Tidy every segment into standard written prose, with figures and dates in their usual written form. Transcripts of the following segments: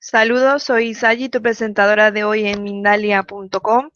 Saludos, soy Sayi, tu presentadora de hoy en Mindalia.com.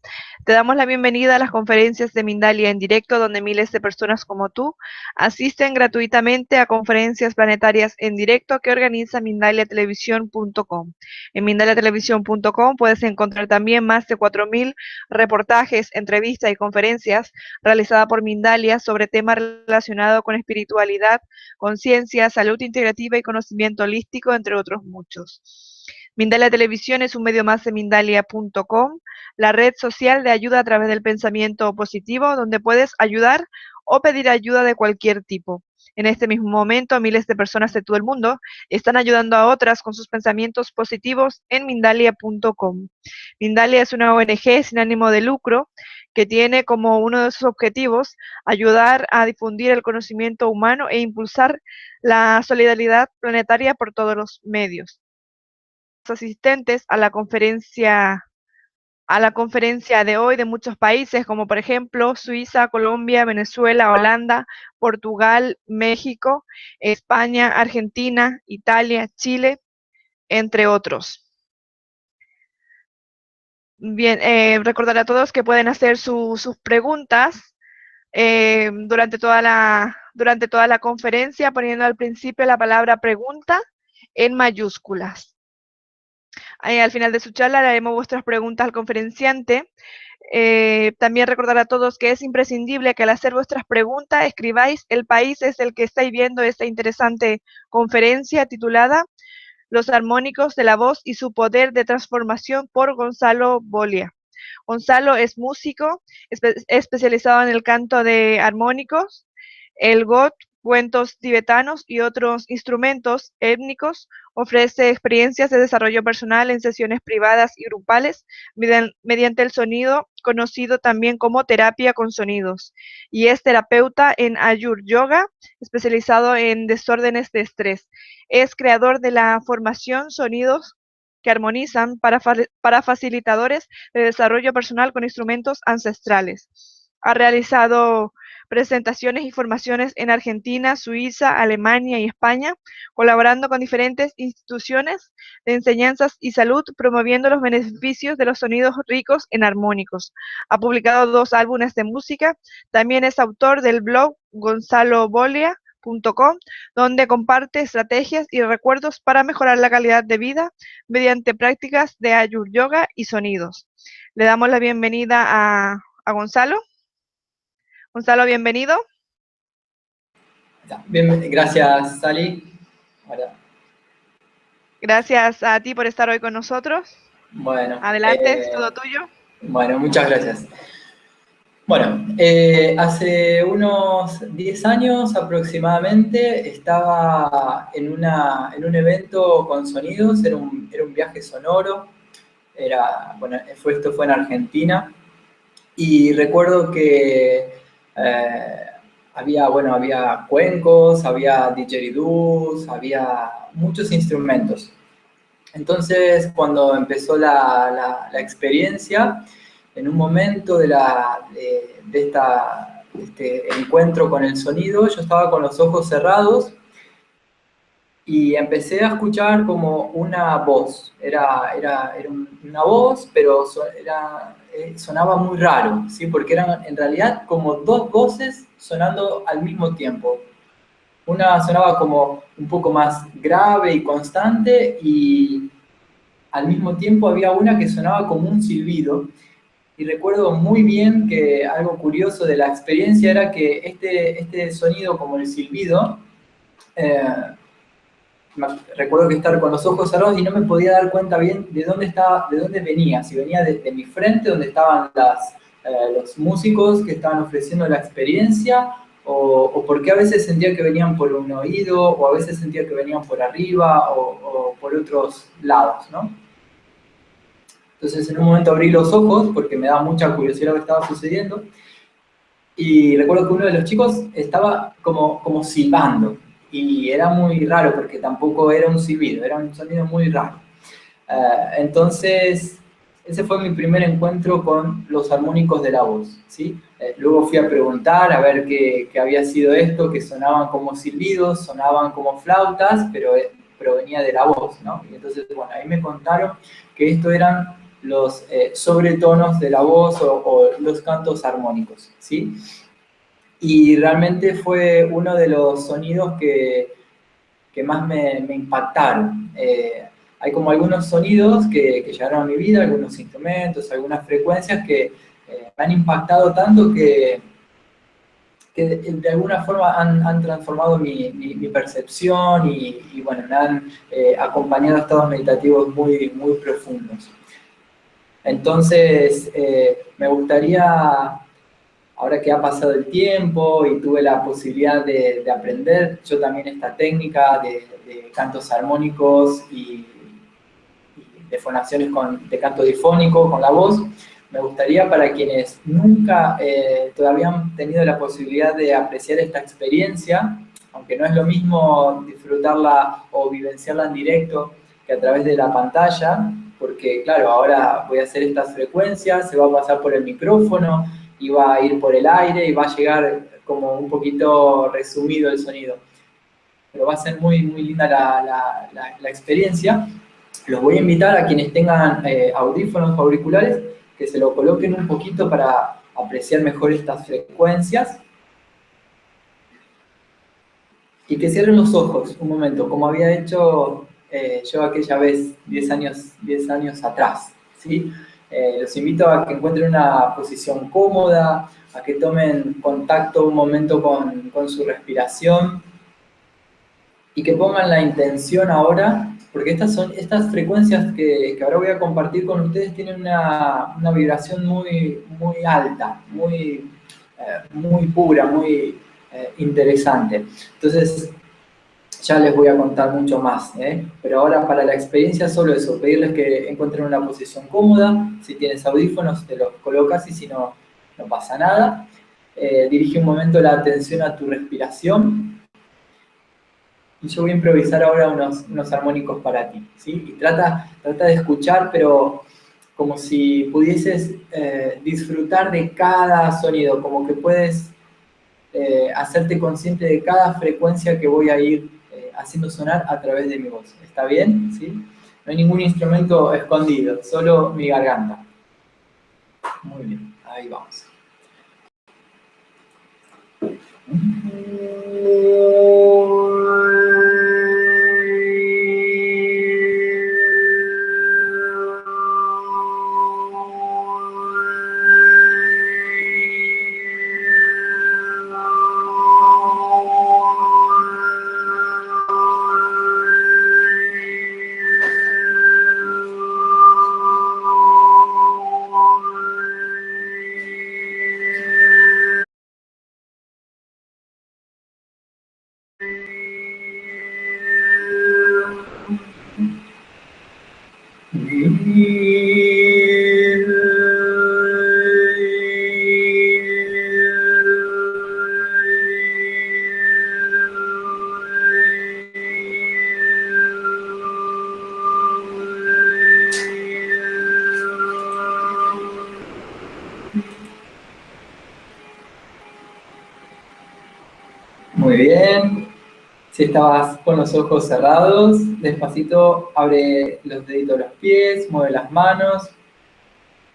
Te damos la bienvenida a las conferencias de Mindalia en directo, donde miles de personas como tú asisten gratuitamente a conferencias planetarias en directo que organiza Mindaliatelevisión.com. En Mindaliatelevisión.com puedes encontrar también más de 4.000 reportajes, entrevistas y conferencias realizadas por Mindalia sobre temas relacionados con espiritualidad, conciencia, salud integrativa y conocimiento holístico, entre otros muchos. Mindalia Televisión es un medio más de Mindalia.com, la red social de ayuda a través del pensamiento positivo, donde puedes ayudar o pedir ayuda de cualquier tipo. En este mismo momento, miles de personas de todo el mundo están ayudando a otras con sus pensamientos positivos en Mindalia.com. Mindalia es una ONG sin ánimo de lucro que tiene como uno de sus objetivos ayudar a difundir el conocimiento humano e impulsar la solidaridad planetaria por todos los medios. Asistentes a la conferencia de hoy de muchos países, como por ejemplo Suiza, Colombia, Venezuela, Holanda, Portugal, México, España, Argentina, Italia, Chile, entre otros. Bien, recordar a todos que pueden hacer sus preguntas durante toda la conferencia, poniendo al principio la palabra pregunta en mayúsculas. Al final de su charla le haremos vuestras preguntas al conferenciante. También recordar a todos que es imprescindible que al hacer vuestras preguntas escribáis el país desde el que estáis viendo esta interesante conferencia titulada Los armónicos de la voz y su poder de transformación, por Gonzalo Bolia. Gonzalo es músico, especializado en el canto de armónicos, el got, cuentos tibetanos y otros instrumentos étnicos. Ofrece experiencias de desarrollo personal en sesiones privadas y grupales mediante el sonido, conocido también como terapia con sonidos, y es terapeuta en Ayur Yoga, especializado en desórdenes de estrés. Es creador de la formación Sonidos que armonizan para facilitadores de desarrollo personal con instrumentos ancestrales. Ha realizado presentaciones y formaciones en Argentina, Suiza, Alemania y España, colaborando con diferentes instituciones de enseñanzas y salud, promoviendo los beneficios de los sonidos ricos en armónicos. Ha publicado 2 álbumes de música. También es autor del blog gonzalobolia.com, donde comparte estrategias y recuerdos para mejorar la calidad de vida mediante prácticas de Ayur Yoga y sonidos. Le damos la bienvenida a Gonzalo. Gonzalo, bienvenido. Bien, gracias, Sally. Ahora. Gracias a ti por estar hoy con nosotros. Bueno, Adelante, es todo tuyo. Bueno, muchas gracias. Bueno, hace unos 10 años aproximadamente estaba en un evento con sonidos, era un viaje sonoro, esto fue en Argentina, y recuerdo que había cuencos, había didgeridoos, había muchos instrumentos. Entonces, cuando empezó la experiencia, en un momento de este encuentro con el sonido, yo estaba con los ojos cerrados y empecé a escuchar como una voz. Era una voz, pero sonaba muy raro, ¿sí? Porque eran en realidad como 2 voces sonando al mismo tiempo. Una sonaba como un poco más grave y constante, y al mismo tiempo había una que sonaba como un silbido. Y recuerdo muy bien que algo curioso de la experiencia era que este sonido, como el silbido, recuerdo que estar con los ojos cerrados y no me podía dar cuenta bien de dónde venía. Si venía de mi frente, donde estaban los músicos que estaban ofreciendo la experiencia, o porque a veces sentía que venían por un oído, o a veces sentía que venían por arriba, o por otros lados, ¿no? Entonces en un momento abrí los ojos porque me daba mucha curiosidad lo que estaba sucediendo, y recuerdo que uno de los chicos estaba como silbando, y era muy raro porque tampoco era un silbido, era un sonido muy raro. Entonces, ese fue mi primer encuentro con los armónicos de la voz, ¿sí? Luego fui a preguntar a ver qué había sido esto, que sonaban como silbidos, sonaban como flautas, pero provenía de la voz, ¿no? Y entonces, bueno, ahí me contaron que esto eran los sobretonos de la voz o los cantos armónicos, ¿sí? Y realmente fue uno de los sonidos que más me impactaron. Hay como algunos sonidos que llegaron a mi vida, algunos instrumentos, algunas frecuencias que me han impactado tanto que de alguna forma han transformado mi percepción y, bueno, me han acompañado a estados meditativos muy, muy profundos. Entonces, me gustaría, ahora que ha pasado el tiempo y tuve la posibilidad de aprender yo también esta técnica de cantos armónicos y de fonaciones de canto difónico con la voz, me gustaría para quienes nunca todavía han tenido la posibilidad de apreciar esta experiencia, aunque no es lo mismo disfrutarla o vivenciarla en directo que a través de la pantalla, porque claro, ahora voy a hacer estas frecuencias, se va a pasar por el micrófono y va a ir por el aire y va a llegar como un poquito resumido el sonido. Pero va a ser muy, muy linda la experiencia. Los voy a invitar a quienes tengan audífonos o auriculares que se lo coloquen un poquito para apreciar mejor estas frecuencias. Y que cierren los ojos un momento, como había hecho yo aquella vez, 10 años atrás, ¿sí? Los invito a que encuentren una posición cómoda, a que tomen contacto un momento con su respiración y que pongan la intención ahora, porque estas frecuencias que ahora voy a compartir con ustedes tienen una vibración muy, muy alta, muy pura, muy interesante. Entonces, ya les voy a contar mucho más, pero ahora para la experiencia solo eso, pedirles que encuentren una posición cómoda, si tienes audífonos te los colocas y si no, no pasa nada. Dirige un momento la atención a tu respiración y yo voy a improvisar ahora unos armónicos para ti, ¿sí? Y trata de escuchar, pero como si pudieses disfrutar de cada sonido, como que puedes hacerte consciente de cada frecuencia que voy a ir haciendo sonar a través de mi voz. ¿Está bien? ¿Sí? No hay ningún instrumento escondido, solo mi garganta. Muy bien, ahí vamos. Muy bien. Si estabas con los ojos cerrados, despacito abre los deditos de los pies, mueve las manos,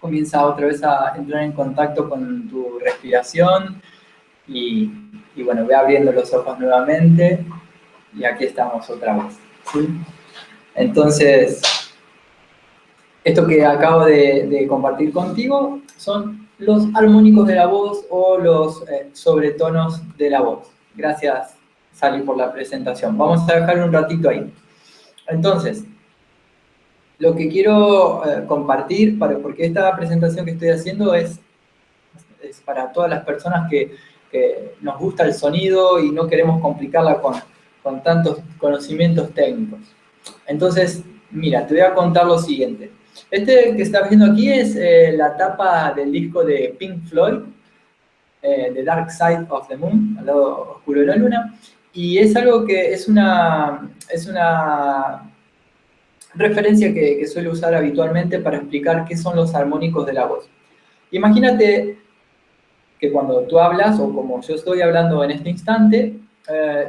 comienza otra vez a entrar en contacto con tu respiración y bueno, ve abriendo los ojos nuevamente y aquí estamos otra vez, ¿sí? Entonces, esto que acabo de compartir contigo son los armónicos de la voz o los sobretonos de la voz. Gracias, Sally, por la presentación. Vamos a dejar un ratito ahí. Entonces, lo que quiero compartir, porque esta presentación que estoy haciendo es para todas las personas que nos gusta el sonido y no queremos complicarla con tantos conocimientos técnicos. Entonces, mira, te voy a contar lo siguiente. Este que estás viendo aquí es la tapa del disco de Pink Floyd, The Dark Side of the Moon, al lado oscuro de la luna, y es algo que es una referencia que suelo usar habitualmente para explicar qué son los armónicos de la voz. Imagínate que cuando tú hablas, o como yo estoy hablando en este instante,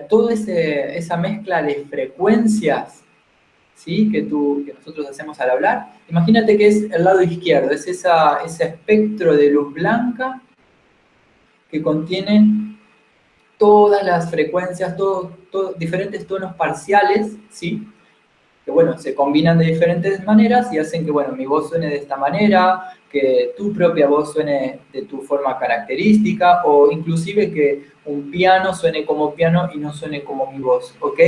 toda esa mezcla de frecuencias ¿sí? Que nosotros hacemos al hablar. Imagínate que es el lado izquierdo, es ese espectro de luz blanca que contiene todas las frecuencias, diferentes tonos parciales, ¿sí? Que bueno, se combinan de diferentes maneras y hacen que, bueno, mi voz suene de esta manera, que tu propia voz suene de tu forma característica, o inclusive que un piano suene como piano y no suene como mi voz, ¿ok?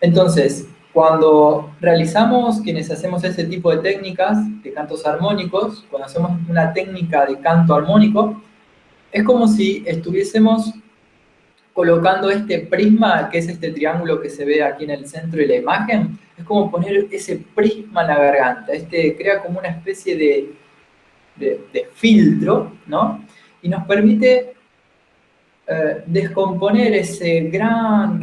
Entonces, cuando realizamos, quienes hacemos ese tipo de técnicas de cantos armónicos, cuando hacemos una técnica de canto armónico, es como si estuviésemos colocando este prisma, que es este triángulo que se ve aquí en el centro de la imagen, es como poner ese prisma en la garganta, crea como una especie de filtro, ¿no? Y nos permite descomponer ese gran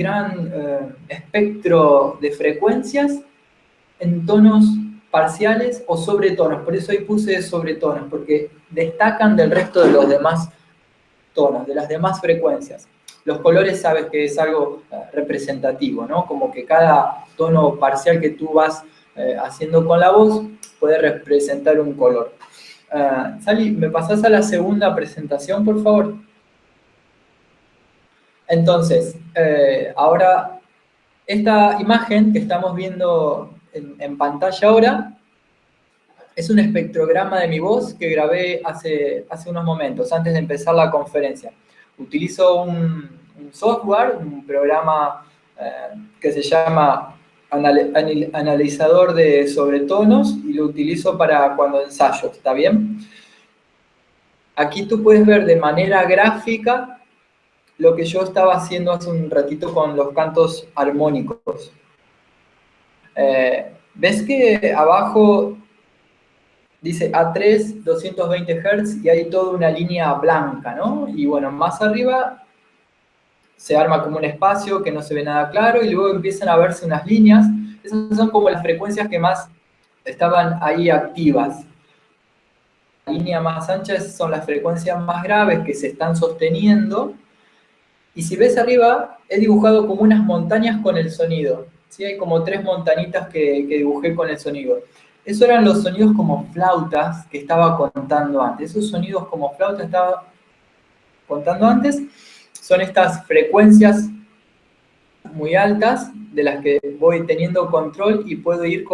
espectro de frecuencias en tonos parciales o sobretonos. Por eso ahí puse sobretonos, porque destacan del resto de los demás tonos, de las demás frecuencias. Los colores sabes que es algo representativo, ¿no? Como que cada tono parcial que tú vas haciendo con la voz puede representar un color. Sally, ¿me pasás a la segunda presentación, por favor? Entonces, ahora, esta imagen que estamos viendo en pantalla ahora es un espectrograma de mi voz que grabé hace unos momentos, antes de empezar la conferencia. Utilizo un software, un programa que se llama analizador de sobretonos y lo utilizo para cuando ensayo, ¿está bien? Aquí tú puedes ver de manera gráfica lo que yo estaba haciendo hace un ratito con los cantos armónicos. ¿Ves que abajo dice A3, 220 Hz y hay toda una línea blanca, ¿no? Y bueno, más arriba se arma como un espacio que no se ve nada claro y luego empiezan a verse unas líneas. Esas son como las frecuencias que más estaban ahí activas. La línea más ancha son las frecuencias más graves que se están sosteniendo. Y si ves arriba, he dibujado como unas montañas con el sonido. ¿Sí? Hay como 3 montañitas que dibujé con el sonido. Esos eran los sonidos como flautas que estaba contando antes. Esos sonidos como flautas estaba contando antes son estas frecuencias muy altas de las que voy teniendo control y puedo ir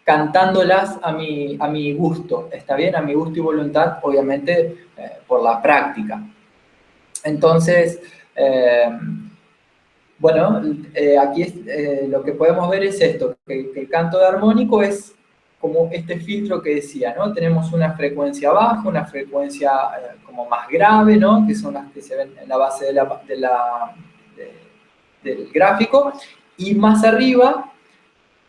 cantándolas a mi gusto, ¿está bien? A mi gusto y voluntad, obviamente, por la práctica. Entonces, bueno, aquí lo que podemos ver es esto, que el canto de armónico es como este filtro que decía, ¿no? Tenemos una frecuencia baja, una frecuencia como más grave, ¿no? Que son las que se ven en la base del gráfico, y más arriba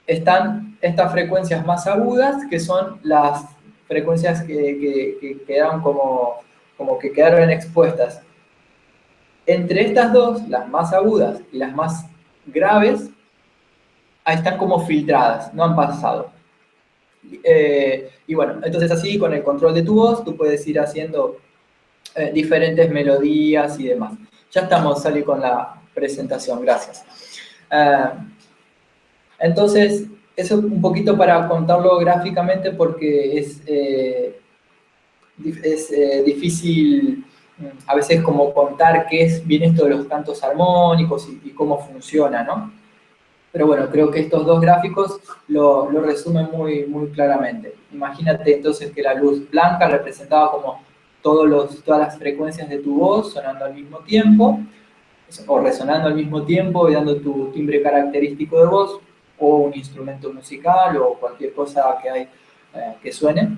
están estas frecuencias más agudas, que son las frecuencias que quedan como que quedaron expuestas. Entre estas dos, las más agudas y las más graves, ahí están como filtradas, no han pasado. Y bueno, entonces así con el control de tu voz, tú puedes ir haciendo diferentes melodías y demás. Ya estamos, Sally, con la presentación, gracias. Entonces, eso un poquito para contarlo gráficamente porque es difícil a veces como contar qué es bien esto de los cantos armónicos y cómo funciona, ¿no? Pero bueno, creo que estos dos gráficos lo resumen muy claramente. Imagínate entonces que la luz blanca representaba como todas las frecuencias de tu voz sonando al mismo tiempo, o resonando al mismo tiempo y dando tu timbre característico de voz, o un instrumento musical, o cualquier cosa que hay que suene.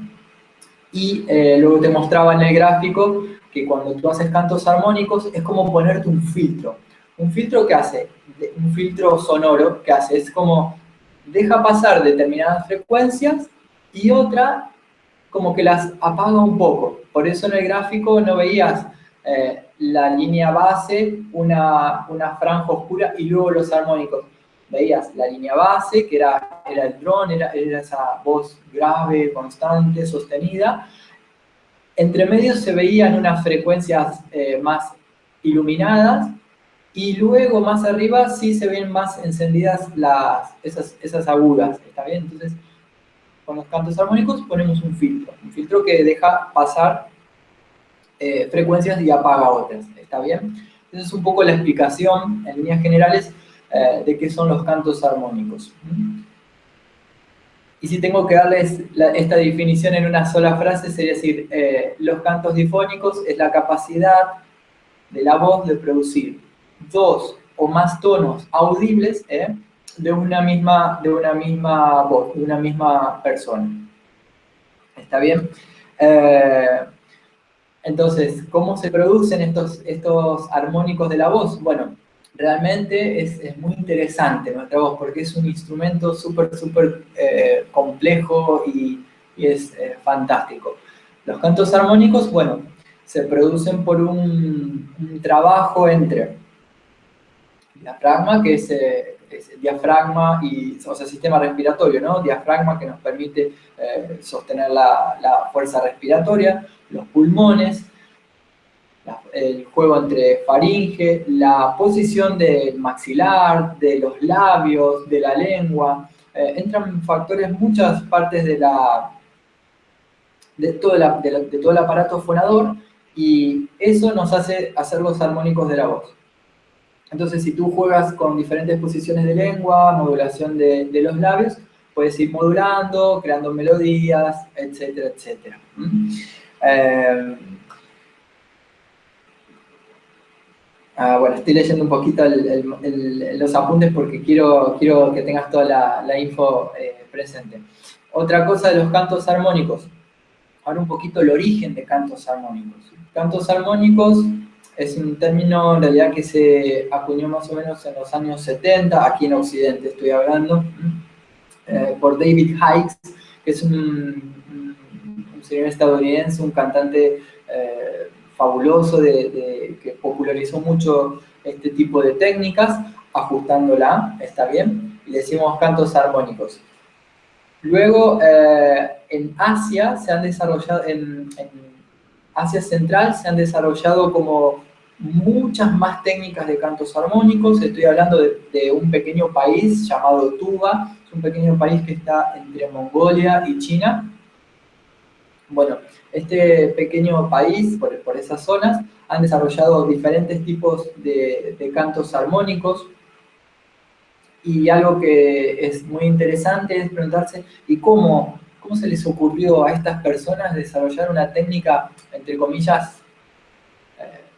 Y luego te mostraba en el gráfico que cuando tú haces cantos armónicos es como ponerte un filtro. Un filtro que hace, un filtro sonoro que hace, es como deja pasar determinadas frecuencias y otra como que las apaga un poco. Por eso en el gráfico no veías la línea base, una franja oscura y luego los armónicos. Veías la línea base, que era el drone, era esa voz grave, constante, sostenida. Entre medio se veían unas frecuencias más iluminadas y luego más arriba sí se ven más encendidas esas agudas, ¿está bien? Entonces, con los cantos armónicos ponemos un filtro que deja pasar frecuencias y apaga otras, ¿está bien? Esa es un poco la explicación, en líneas generales, de qué son los cantos armónicos. Y si tengo que darles esta definición en una sola frase, sería decir, los cantos difónicos es la capacidad de la voz de producir dos o más tonos audibles de una misma voz, de una misma persona. ¿Está bien? Entonces, ¿cómo se producen estos armónicos de la voz? Bueno, realmente es muy interesante nuestra voz porque es un instrumento súper complejo y es fantástico. Los cantos armónicos, bueno, se producen por un trabajo entre diafragma, que es diafragma o sea, sistema respiratorio, ¿no? Diafragma que nos permite sostener la fuerza respiratoria, los pulmones, el juego entre faringe, la posición del maxilar, de los labios, de la lengua. Entran factores, muchas partes de todo el aparato fonador y eso nos hace hacer los armónicos de la voz. Entonces, si tú juegas con diferentes posiciones de lengua, modulación de los labios, puedes ir modulando, creando melodías, etcétera, etcétera. Bueno, estoy leyendo un poquito los apuntes porque quiero que tengas toda la info presente. Otra cosa de los cantos armónicos. Ahora un poquito el origen de cantos armónicos. Cantos armónicos es un término en realidad que se acuñó más o menos en los años 70, aquí en Occidente estoy hablando, por David Hicks, que es un señor estadounidense, un cantante fabuloso que popularizó mucho este tipo de técnicas, ajustándola, ¿está bien? Y le decimos cantos armónicos. Luego, en Asia se han desarrollado, en Asia Central se han desarrollado como muchas más técnicas de cantos armónicos. Estoy hablando de un pequeño país llamado Tuva, es un pequeño país que está entre Mongolia y China. Bueno, este pequeño país, por esas zonas, han desarrollado diferentes tipos de cantos armónicos. Y algo que es muy interesante es preguntarse, ¿y cómo se les ocurrió a estas personas desarrollar una técnica, entre comillas,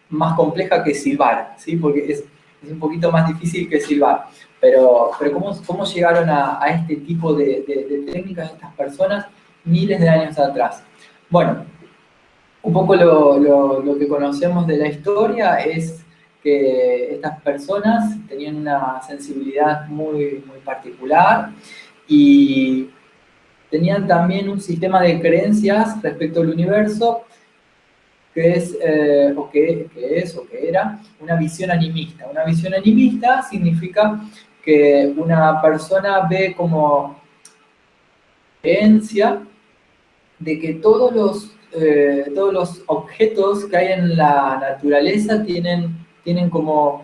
más compleja que silbar? ¿Sí? Porque es un poquito más difícil que silbar. Pero ¿cómo llegaron a este tipo de técnicas estas personas miles de años atrás? Bueno, un poco lo que conocemos de la historia es que estas personas tenían una sensibilidad muy particular y tenían también un sistema de creencias respecto al universo que era una visión animista. Una visión animista significa que una persona ve como creencia de que todos los objetos que hay en la naturaleza tienen como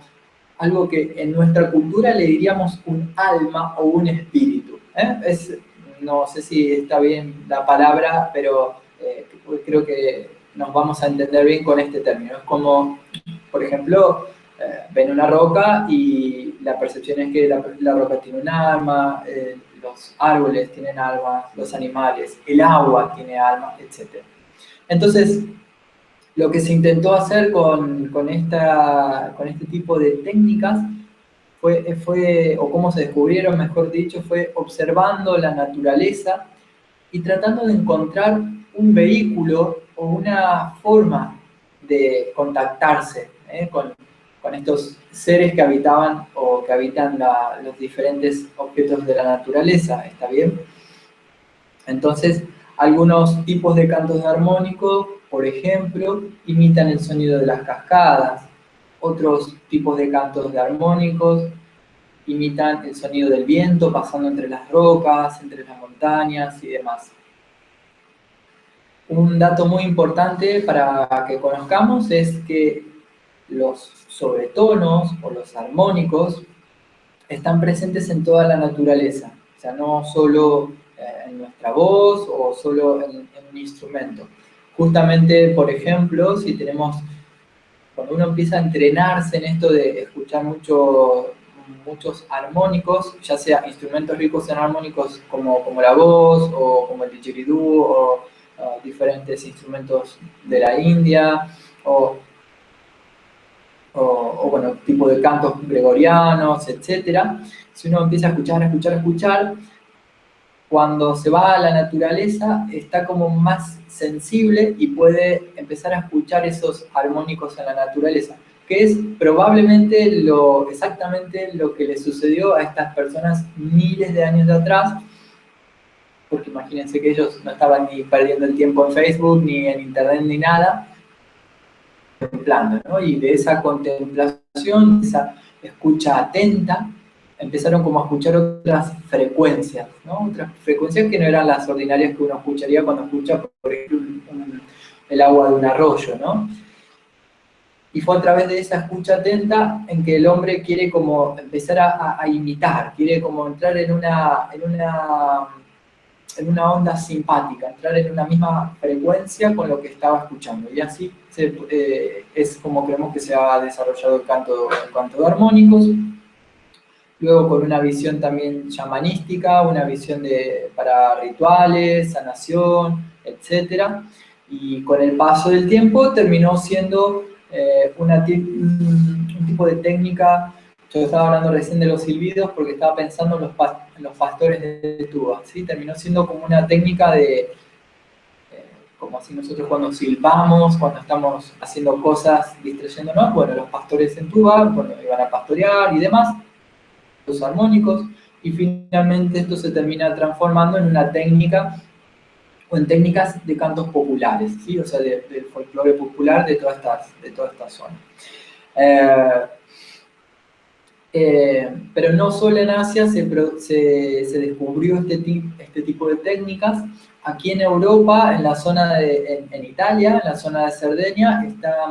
algo que en nuestra cultura le diríamos un alma o un espíritu. No sé si está bien la palabra, pero creo que nos vamos a entender bien con este término. Es como, por ejemplo, ven una roca y la percepción es que la roca tiene un alma, los árboles tienen almas, los animales, el agua tiene alma, etc. Entonces, lo que se intentó hacer con este tipo de técnicas o cómo se descubrieron, mejor dicho, fue observando la naturaleza y tratando de encontrar un vehículo o una forma de contactarse con estos seres que habitaban o que habitan los diferentes objetos de la naturaleza, ¿está bien? Entonces, algunos tipos de cantos de armónico, por ejemplo, imitan el sonido de las cascadas. Otros tipos de cantos de armónicos imitan el sonido del viento pasando entre las rocas, entre las montañas y demás. Un dato muy importante para que conozcamos es que los sobretonos o los armónicos están presentes en toda la naturaleza, o sea, no solo en nuestra voz o solo en un instrumento. Justamente, por ejemplo, si tenemos, cuando uno empieza a entrenarse en esto de escuchar muchos armónicos, ya sea instrumentos ricos en armónicos como la voz o como el didgeridoo o diferentes instrumentos de la India o bueno, tipo de cantos gregorianos, etcétera. Si uno empieza a escuchar, cuando se va a la naturaleza está como más sensible y puede empezar a escuchar esos armónicos en la naturaleza, que es probablemente exactamente lo que le sucedió a estas personas miles de años atrás, porque imagínense que ellos no estaban ni perdiendo el tiempo en Facebook, ni en Internet, ni nada, contemplando, ¿no? Y de esa contemplación, esa escucha atenta, empezaron como a escuchar otras frecuencias, ¿no? Otras frecuencias que no eran las ordinarias que uno escucharía cuando escucha, por ejemplo, el agua de un arroyo, ¿no? Y fue a través de esa escucha atenta en que el hombre quiere como empezar a imitar, quiere como entrar en una onda simpática, entrar en una misma frecuencia con lo que estaba escuchando. Y así es como creemos que se ha desarrollado el canto de armónicos. Luego con una visión también shamanística, una visión para rituales, sanación, etc. Y con el paso del tiempo terminó siendo un tipo de técnica. Yo estaba hablando recién de los silbidos porque estaba pensando en los pastores de tuba, ¿sí? Terminó siendo como una técnica como así nosotros cuando silbamos, cuando estamos haciendo cosas distrayéndonos, bueno, los pastores en tuba, bueno, iban a pastorear y demás, los armónicos, y finalmente esto se termina transformando en una técnica o en técnicas de cantos populares, ¿sí? O sea, del folclore popular de toda esta zona. Pero no solo en Asia se descubrió este tipo de técnicas. Aquí en Europa, en la zona en Italia, en la zona de Cerdeña, está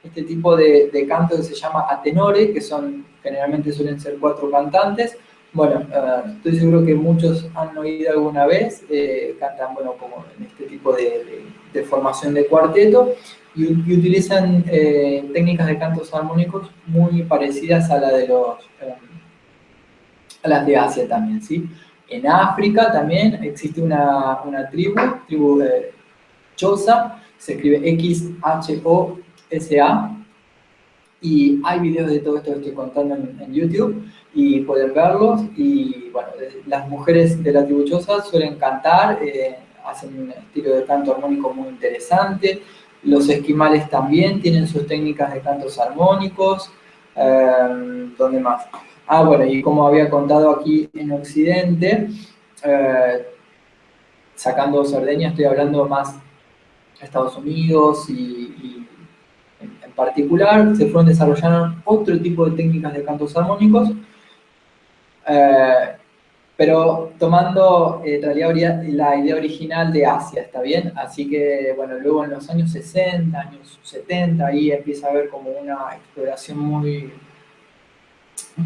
este tipo de canto que se llama a tenore, que generalmente suelen ser 4 cantantes. Bueno, estoy seguro que muchos han oído alguna vez, cantan, bueno, como en este tipo de formación de cuarteto, y utilizan técnicas de cantos armónicos muy parecidas a a las de Asia también, ¿sí? En África también existe una tribu Xhosa, se escribe Xhosa, y hay videos de todo esto que estoy contando en YouTube, y pueden verlos, y bueno, las mujeres de la tribu Xhosa suelen cantar, hacen un estilo de canto armónico muy interesante. Los esquimales también tienen sus técnicas de cantos armónicos. ¿Dónde más? Ah, bueno, y como había contado aquí en Occidente, sacando Cerdeña, estoy hablando más de Estados Unidos y en particular, se fueron desarrollando otro tipo de técnicas de cantos armónicos, pero tomando en realidad la idea original de Asia, ¿está bien? Así que, bueno, luego en los años 60, años 70, ahí empieza a haber como una exploración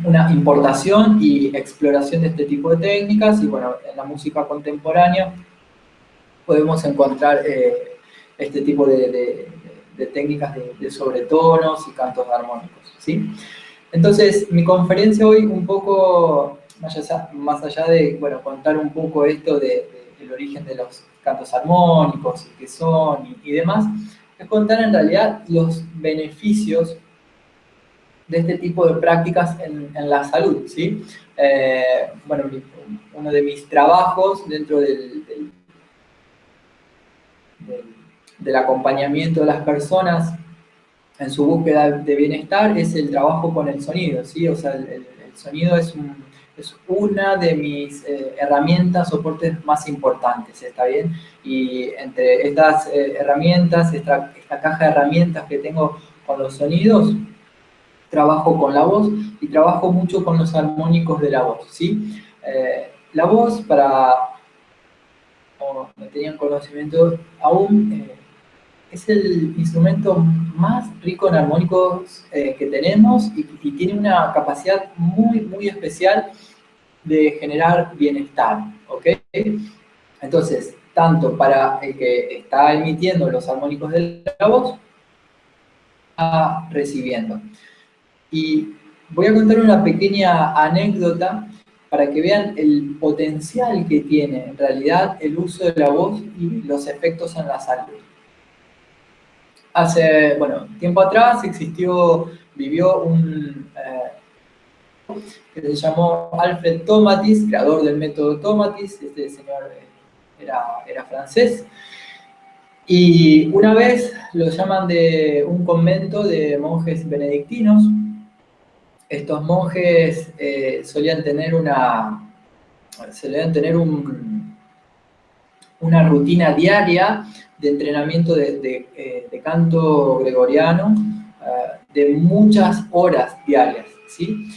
una importación y exploración de este tipo de técnicas, y bueno, en la música contemporánea podemos encontrar este tipo de técnicas de sobretonos y cantos armónicos, ¿sí? Entonces, mi conferencia hoy un poco, más allá de, bueno, contar un poco esto del origen de los cantos armónicos y qué son y demás, es contar en realidad los beneficios de este tipo de prácticas en la salud, ¿sí? Bueno, uno de mis trabajos dentro del acompañamiento de las personas en su búsqueda de bienestar es el trabajo con el sonido, ¿sí? O sea, el sonido es una de mis herramientas, soportes más importantes, ¿está bien? Y entre estas herramientas, esta caja de herramientas que tengo con los sonidos, trabajo con la voz y trabajo mucho con los armónicos de la voz, ¿sí? La voz, para no tenían conocimiento aún, es el instrumento más rico en armónicos que tenemos y tiene una capacidad muy, muy especial de generar bienestar, ¿ok? Entonces, tanto para el que está emitiendo los armónicos de la voz, está recibiendo. Y voy a contar una pequeña anécdota para que vean el potencial que tiene en realidad el uso de la voz y los efectos en la salud. Hace, bueno, tiempo atrás vivió un que se llamó Alfred Tomatis, creador del método Tomatis. Este señor era francés. Y una vez lo llaman de un convento de monjes benedictinos. Estos monjes solían tener una rutina diaria de entrenamiento de canto gregoriano de muchas horas diarias, ¿sí?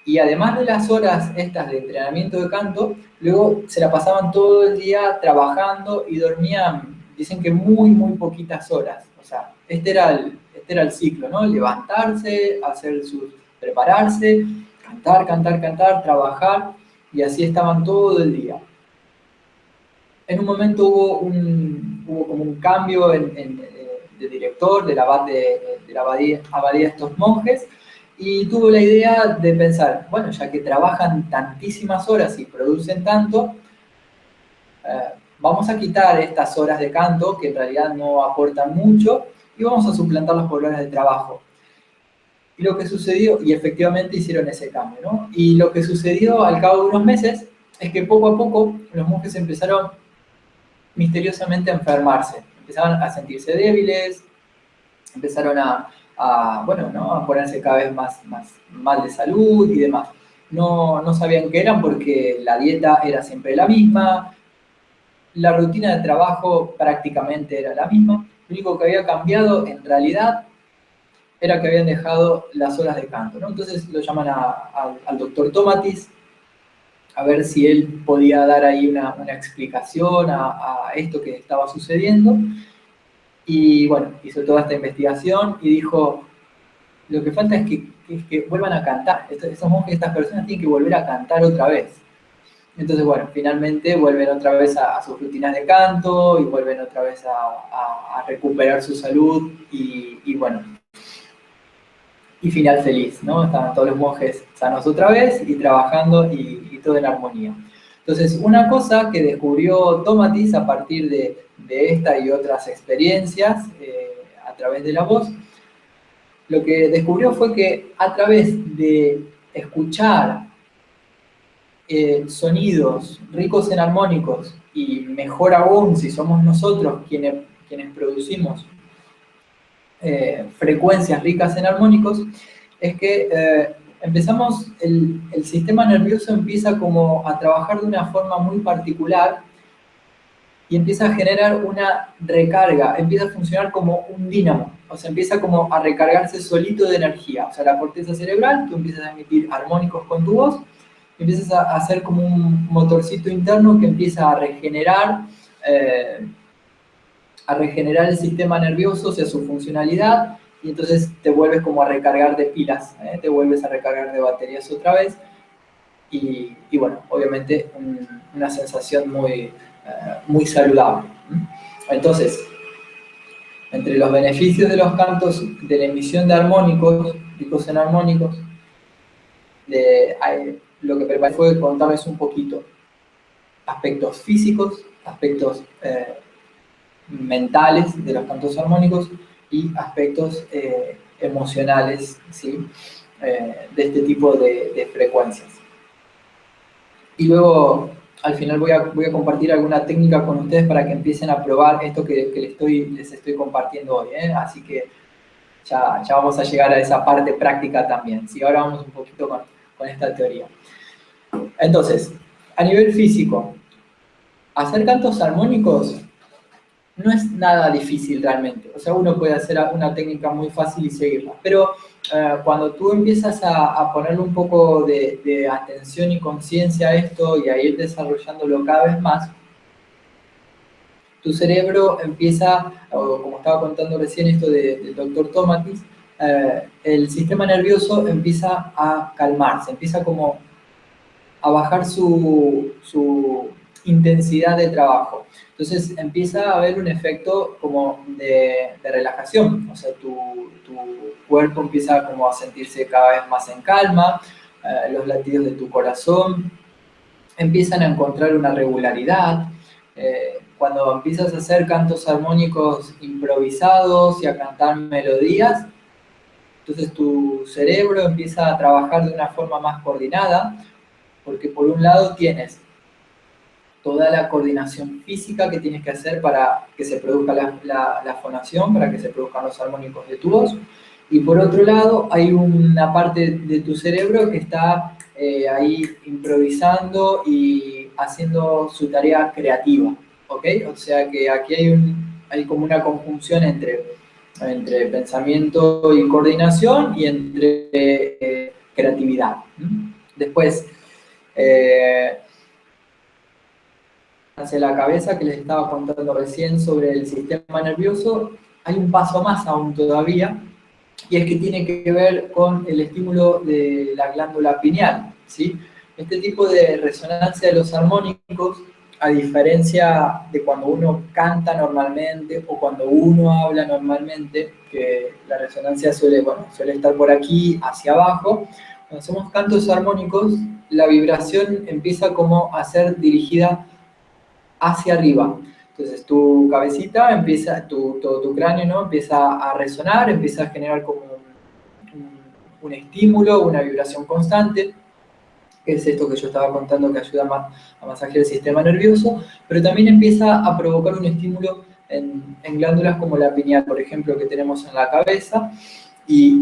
Y además de las horas estas de entrenamiento de canto, luego se la pasaban todo el día trabajando y dormían, dicen que muy, muy poquitas horas. O sea, este era el ciclo, ¿no? Levantarse, prepararse, cantar, cantar, cantar, trabajar, y así estaban todo el día. En un momento hubo como un cambio de director de la abadía de estos monjes, y tuvo la idea de pensar, bueno, ya que trabajan tantísimas horas y producen tanto, vamos a quitar estas horas de canto que en realidad no aportan mucho y vamos a suplantarlas por horas de trabajo. Y lo que sucedió, y efectivamente hicieron ese cambio, ¿no? Y lo que sucedió al cabo de unos meses es que poco a poco los monjes empezaron misteriosamente a enfermarse, empezaron a sentirse débiles, empezaron bueno, ¿no? A ponerse cada vez más mal de salud y demás. No sabían qué eran porque la dieta era siempre la misma, la rutina de trabajo prácticamente era la misma. Lo único que había cambiado en realidad era que habían dejado las horas de canto, ¿no? Entonces lo llaman al doctor Tomatis a ver si él podía dar ahí una explicación a esto que estaba sucediendo. Y bueno, hizo toda esta investigación y dijo, lo que falta es que vuelvan a cantar. Estos monjes, estas personas tienen que volver a cantar otra vez. Entonces, bueno, finalmente vuelven otra vez a sus rutinas de canto y vuelven otra vez a recuperar su salud y bueno, y final feliz, ¿no? Estaban todos los monjes sanos otra vez y trabajando y todo en armonía. Entonces, una cosa que descubrió Tomatis a partir de esta y otras experiencias a través de la voz, lo que descubrió fue que a través de escuchar sonidos ricos en armónicos, y mejor aún si somos nosotros quienes producimos frecuencias ricas en armónicos, es que el sistema nervioso empieza como a trabajar de una forma muy particular y empieza a generar una recarga, empieza a funcionar como un dínamo, o sea, empieza como a recargarse solito de energía. O sea, la corteza cerebral, tú empiezas a emitir armónicos con tu voz, empiezas a hacer como un motorcito interno que empieza a regenerar el sistema nervioso, o sea, su funcionalidad, y entonces te vuelves como a recargar de pilas, te vuelves a recargar de baterías otra vez, y bueno, obviamente una sensación muy saludable. Entonces, entre los beneficios de los cantos, de la emisión de armónicos, ricos en armónicos, lo que preparé fue contarles un poquito aspectos físicos, aspectos mentales de los cantos armónicos y aspectos emocionales, ¿sí? De este tipo de frecuencias. Y luego, al final voy a compartir alguna técnica con ustedes para que empiecen a probar esto que les estoy compartiendo hoy, ¿eh? Así que ya vamos a llegar a esa parte práctica también, ¿sí? Ahora vamos un poquito con esta teoría. Entonces, a nivel físico, hacer cantos armónicos no es nada difícil realmente. O sea, uno puede hacer una técnica muy fácil y seguirla. Pero cuando tú empiezas a ponerle un poco de atención y conciencia a esto y a ir desarrollándolo cada vez más, tu cerebro empieza, o como estaba contando recién esto del doctor Tomatis, el sistema nervioso empieza a calmarse, empieza como a bajar su intensidad de trabajo. Entonces empieza a haber un efecto como de relajación, o sea, tu cuerpo empieza como a sentirse cada vez más en calma, los latidos de tu corazón empiezan a encontrar una regularidad. Cuando empiezas a hacer cantos armónicos improvisados y a cantar melodías, entonces tu cerebro empieza a trabajar de una forma más coordinada, porque por un lado tienes toda la coordinación física que tienes que hacer para que se produzca la fonación, para que se produzcan los armónicos de tu voz, y por otro lado hay una parte de tu cerebro que está ahí improvisando y haciendo su tarea creativa, ¿ok? O sea que aquí hay como una conjunción entre pensamiento y coordinación y entre creatividad. Después, hacia la cabeza que les estaba contando recién sobre el sistema nervioso, hay un paso más aún todavía, y es que tiene que ver con el estímulo de la glándula pineal, ¿sí? Este tipo de resonancia de los armónicos, a diferencia de cuando uno canta normalmente o cuando uno habla normalmente, que la resonancia suele estar por aquí, hacia abajo, cuando hacemos cantos armónicos, la vibración empieza como a ser dirigida hacia arriba. Entonces tu cabecita empieza, todo tu cráneo, ¿no? Empieza a resonar, empieza a generar como un estímulo, una vibración constante, que es esto que yo estaba contando que ayuda a masajear el sistema nervioso, pero también empieza a provocar un estímulo en glándulas como la pineal, por ejemplo, que tenemos en la cabeza, y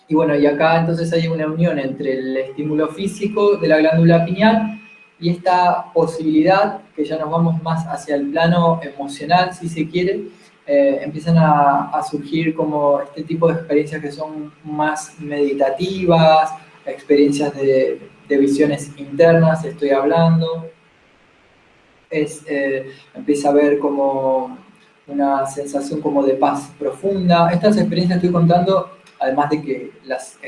bueno, y acá entonces hay una unión entre el estímulo físico de la glándula pineal y esta posibilidad, que ya nos vamos más hacia el plano emocional, si se quiere, empiezan a surgir como este tipo de experiencias que son más meditativas, experiencias de visiones internas, estoy hablando. Empieza a haber como una sensación como de paz profunda. Estas experiencias estoy contando, además de que las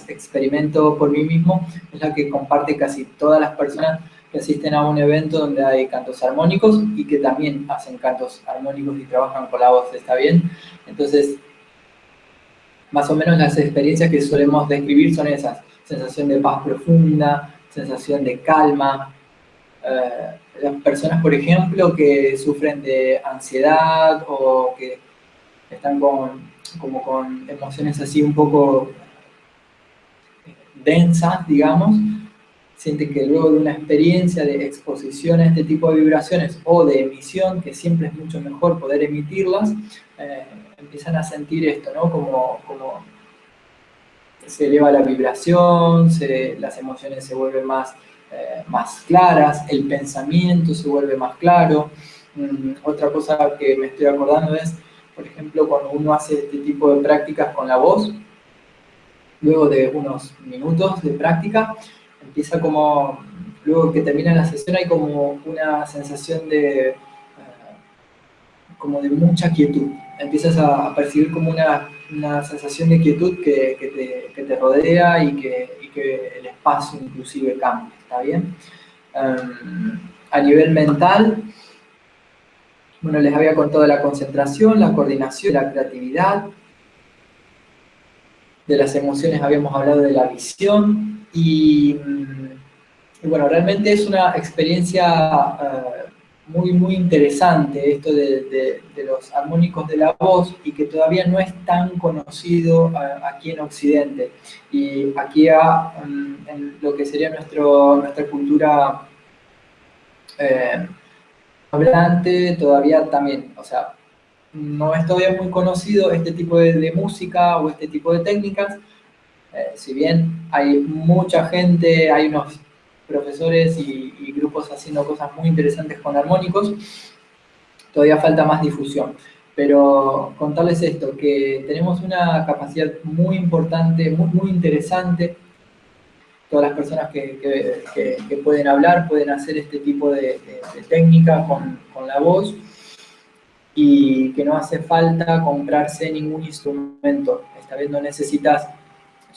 experimento por mí mismo, es la que comparte casi todas las personas que asisten a un evento donde hay cantos armónicos y que también hacen cantos armónicos y trabajan con la voz, ¿está bien? Entonces, más o menos las experiencias que solemos describir son esas: sensación de paz profunda, sensación de calma. Las personas, por ejemplo, que sufren de ansiedad o que están como con emociones así un poco densas, digamos, sienten que luego de una experiencia de exposición a este tipo de vibraciones o de emisión, que siempre es mucho mejor poder emitirlas, empiezan a sentir esto, ¿no? Como se eleva la vibración, las emociones se vuelven más claras, el pensamiento se vuelve más claro. Otra cosa que me estoy acordando es, por ejemplo, cuando uno hace este tipo de prácticas con la voz, luego de unos minutos de práctica, empieza luego que termina la sesión hay como una sensación como de mucha quietud. Empiezas a percibir como una sensación de quietud que te rodea y que el espacio inclusive cambia, ¿está bien? A nivel mental, bueno, les había contado de la concentración, la coordinación, la creatividad. De las emociones habíamos hablado de la visión y bueno, realmente es una experiencia muy, muy interesante esto de los armónicos de la voz y que todavía no es tan conocido aquí en Occidente. Y aquí en lo que sería nuestra cultura hablante todavía también, o sea, no es todavía muy conocido este tipo de música o este tipo de técnicas. Si bien hay mucha gente, hay unos profesores y grupos haciendo cosas muy interesantes con armónicos, todavía falta más difusión. Pero contarles esto, que tenemos una capacidad muy importante, muy, muy interesante todas las personas que pueden hablar pueden hacer este tipo de técnica con la voz, y que no hace falta comprarse ningún instrumento. Esta vez no necesitas,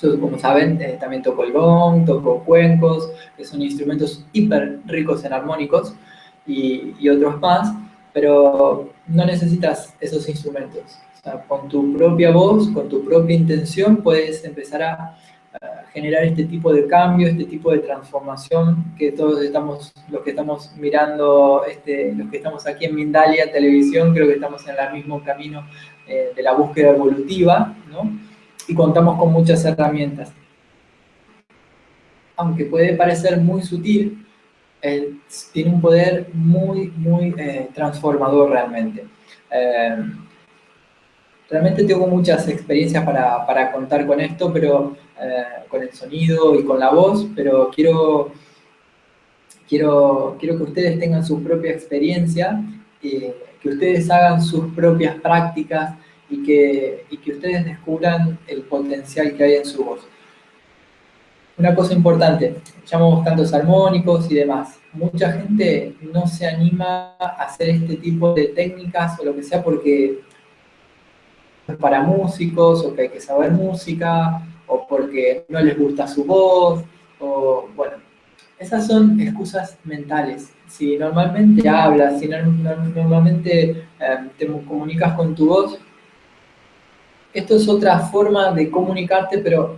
yo como saben, también toco el gong, toco cuencos, que son instrumentos hiper ricos en armónicos, y otros más, pero no necesitas esos instrumentos. O sea, con tu propia voz, con tu propia intención, puedes empezar a generar este tipo de cambio, este tipo de transformación que todos estamos, los que estamos mirando, los que estamos aquí en Mindalia Televisión, creo que estamos en el mismo camino de la búsqueda evolutiva, ¿no? Y contamos con muchas herramientas. Aunque puede parecer muy sutil, tiene un poder muy, muy transformador realmente. Realmente tengo muchas experiencias para contar con esto, pero con el sonido y con la voz, pero quiero que ustedes tengan su propia experiencia, que ustedes hagan sus propias prácticas y que ustedes descubran el potencial que hay en su voz. Una cosa importante, llamamos cantos armónicos y demás. Mucha gente no se anima a hacer este tipo de técnicas o lo que sea porque es para músicos, o que hay que saber música, o porque no les gusta su voz, o bueno, esas son excusas mentales. Si normalmente hablas, si normalmente te comunicas con tu voz, esto es otra forma de comunicarte, pero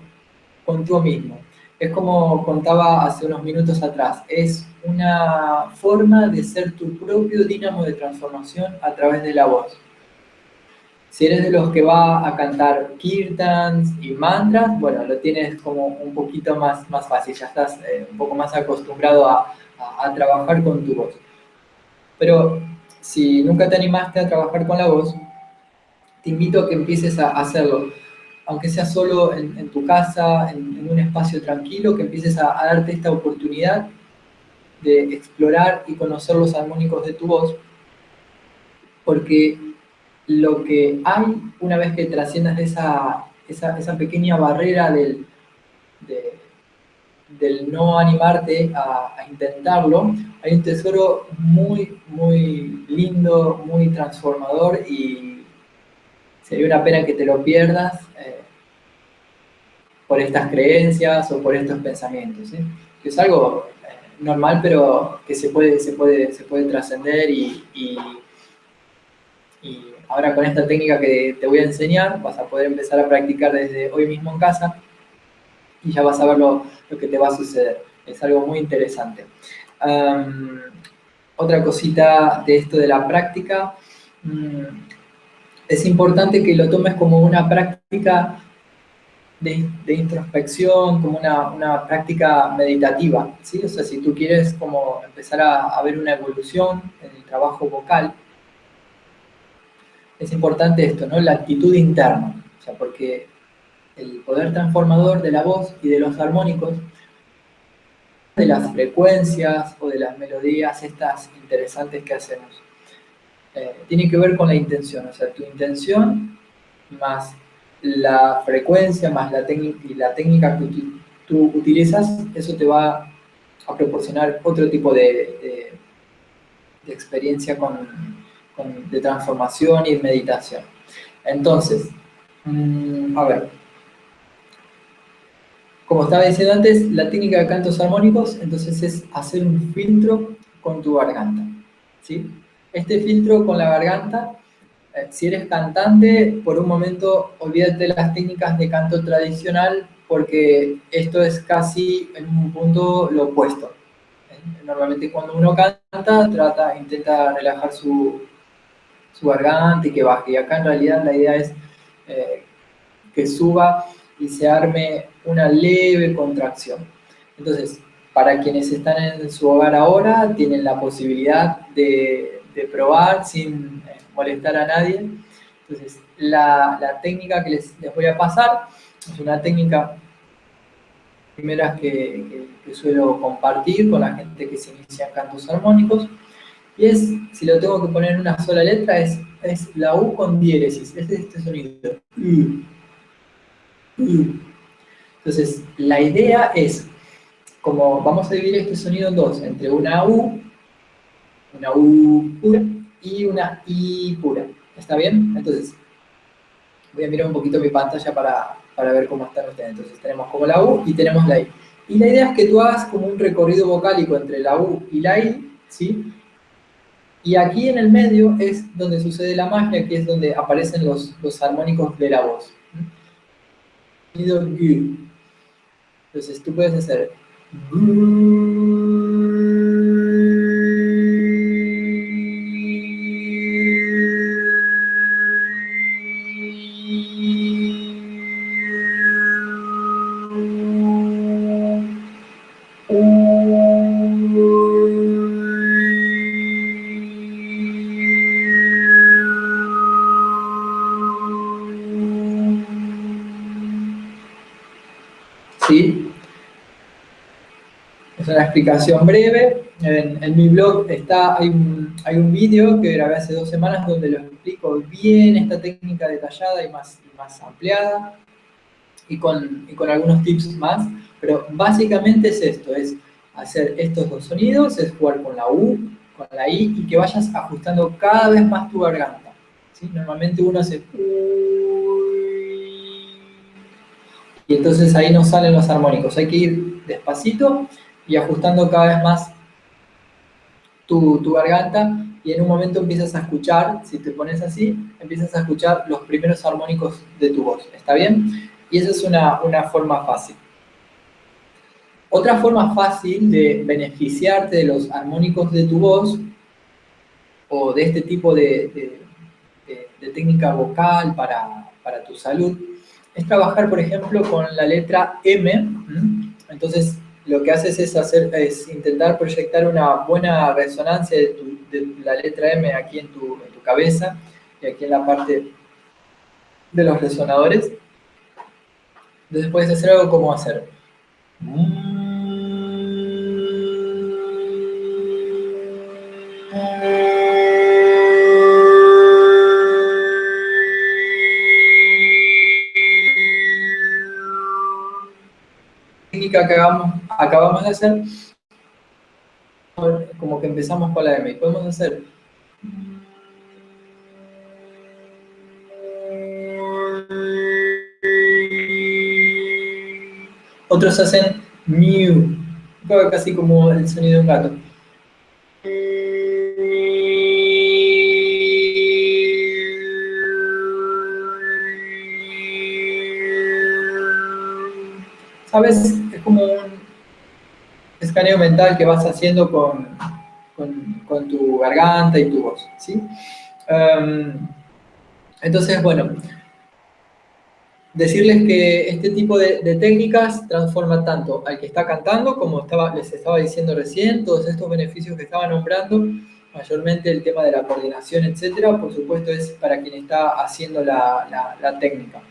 contigo mismo. Es como contaba hace unos minutos atrás, es una forma de ser tu propio dínamo de transformación a través de la voz. Si eres de los que va a cantar kirtans y mantras, bueno, lo tienes como un poquito más fácil, ya estás un poco más acostumbrado a trabajar con tu voz. Pero si nunca te animaste a trabajar con la voz, te invito a que empieces a hacerlo, aunque sea solo en tu casa, en un espacio tranquilo, que empieces a darte esta oportunidad de explorar y conocer los armónicos de tu voz, porque lo que hay, una vez que trasciendas esa pequeña barrera del no animarte a intentarlo, hay un tesoro muy, muy lindo, muy transformador, y sería una pena que te lo pierdas por estas creencias o por estos pensamientos, ¿sí? Que es algo normal, pero que se puede trascender, y ahora con esta técnica que te voy a enseñar, vas a poder empezar a practicar desde hoy mismo en casa, y ya vas a ver lo que te va a suceder. Es algo muy interesante. Otra cosita de esto de la práctica, es importante que lo tomes como una práctica de introspección, como una práctica meditativa, ¿sí? O sea, si tú quieres como empezar a ver una evolución en el trabajo vocal, es importante esto, ¿no? La actitud interna, o sea, porque el poder transformador de la voz y de los armónicos, de las frecuencias o de las melodías estas interesantes que hacemos, tiene que ver con la intención, o sea, tu intención más la frecuencia, más la técnica que tú utilizas, eso te va a proporcionar otro tipo de experiencia de transformación y meditación. Entonces, a ver, como estaba diciendo antes, la técnica de cantos armónicos, entonces es hacer un filtro con tu garganta, ¿sí? Este filtro con la garganta, si eres cantante, por un momento olvídate de las técnicas de canto tradicional, porque esto es casi en un punto lo opuesto. Normalmente cuando uno canta, intenta relajar su garganta y que baje, y acá en realidad la idea es que suba y se arme una leve contracción. Entonces, para quienes están en su hogar ahora, tienen la posibilidad de probar sin molestar a nadie. Entonces, la técnica que les voy a pasar es una técnica primeras que suelo compartir con la gente que se inicia en cantos armónicos, y es, si lo tengo que poner en una sola letra, es la U con diéresis, es este sonido. Entonces, la idea es como vamos a dividir este sonido en dos, entre una U pura y una I pura. ¿Está bien? Entonces, voy a mirar un poquito mi pantalla para ver cómo están ustedes. Entonces, tenemos como la U y tenemos la I. Y la idea es que tú hagas como un recorrido vocálico entre la U y la I, ¿sí? Y aquí en el medio es donde sucede la magia, aquí es donde aparecen los armónicos de la voz. Sonido G. Entonces tú puedes hacer ¿sí? Es una explicación breve. En mi blog hay un vídeo que grabé hace 2 semanas donde lo explico bien, esta técnica detallada y más ampliada, y con algunos tips más. Pero básicamente es esto, es hacer estos dos sonidos, es jugar con la U, con la I, y que vayas ajustando cada vez más tu garganta, ¿sí? Normalmente uno hace y entonces ahí no salen los armónicos. Hay que ir despacito y ajustando cada vez más tu garganta, y en un momento empiezas a escuchar, si te pones así, empiezas a escuchar los primeros armónicos de tu voz. ¿Está bien? Y esa es una forma fácil. Otra forma fácil de beneficiarte de los armónicos de tu voz o de este tipo de técnica vocal para tu salud es trabajar, por ejemplo, con la letra M. Entonces, lo que haces es intentar proyectar una buena resonancia de la letra M aquí en tu cabeza y aquí en la parte de los resonadores. Entonces puedes hacer algo como hacer. Técnica que acabamos de hacer, como que empezamos con la M, y podemos hacer otros hacen mew, casi como el sonido de un gato. ¿Sabes? Es como un escaneo mental que vas haciendo con tu garganta y tu voz, ¿sí? Entonces, bueno, decirles que este tipo de técnicas transforman tanto al que está cantando, como les estaba diciendo recién, todos estos beneficios que estaba nombrando, mayormente el tema de la coordinación, etcétera, por supuesto es para quien está haciendo la técnica.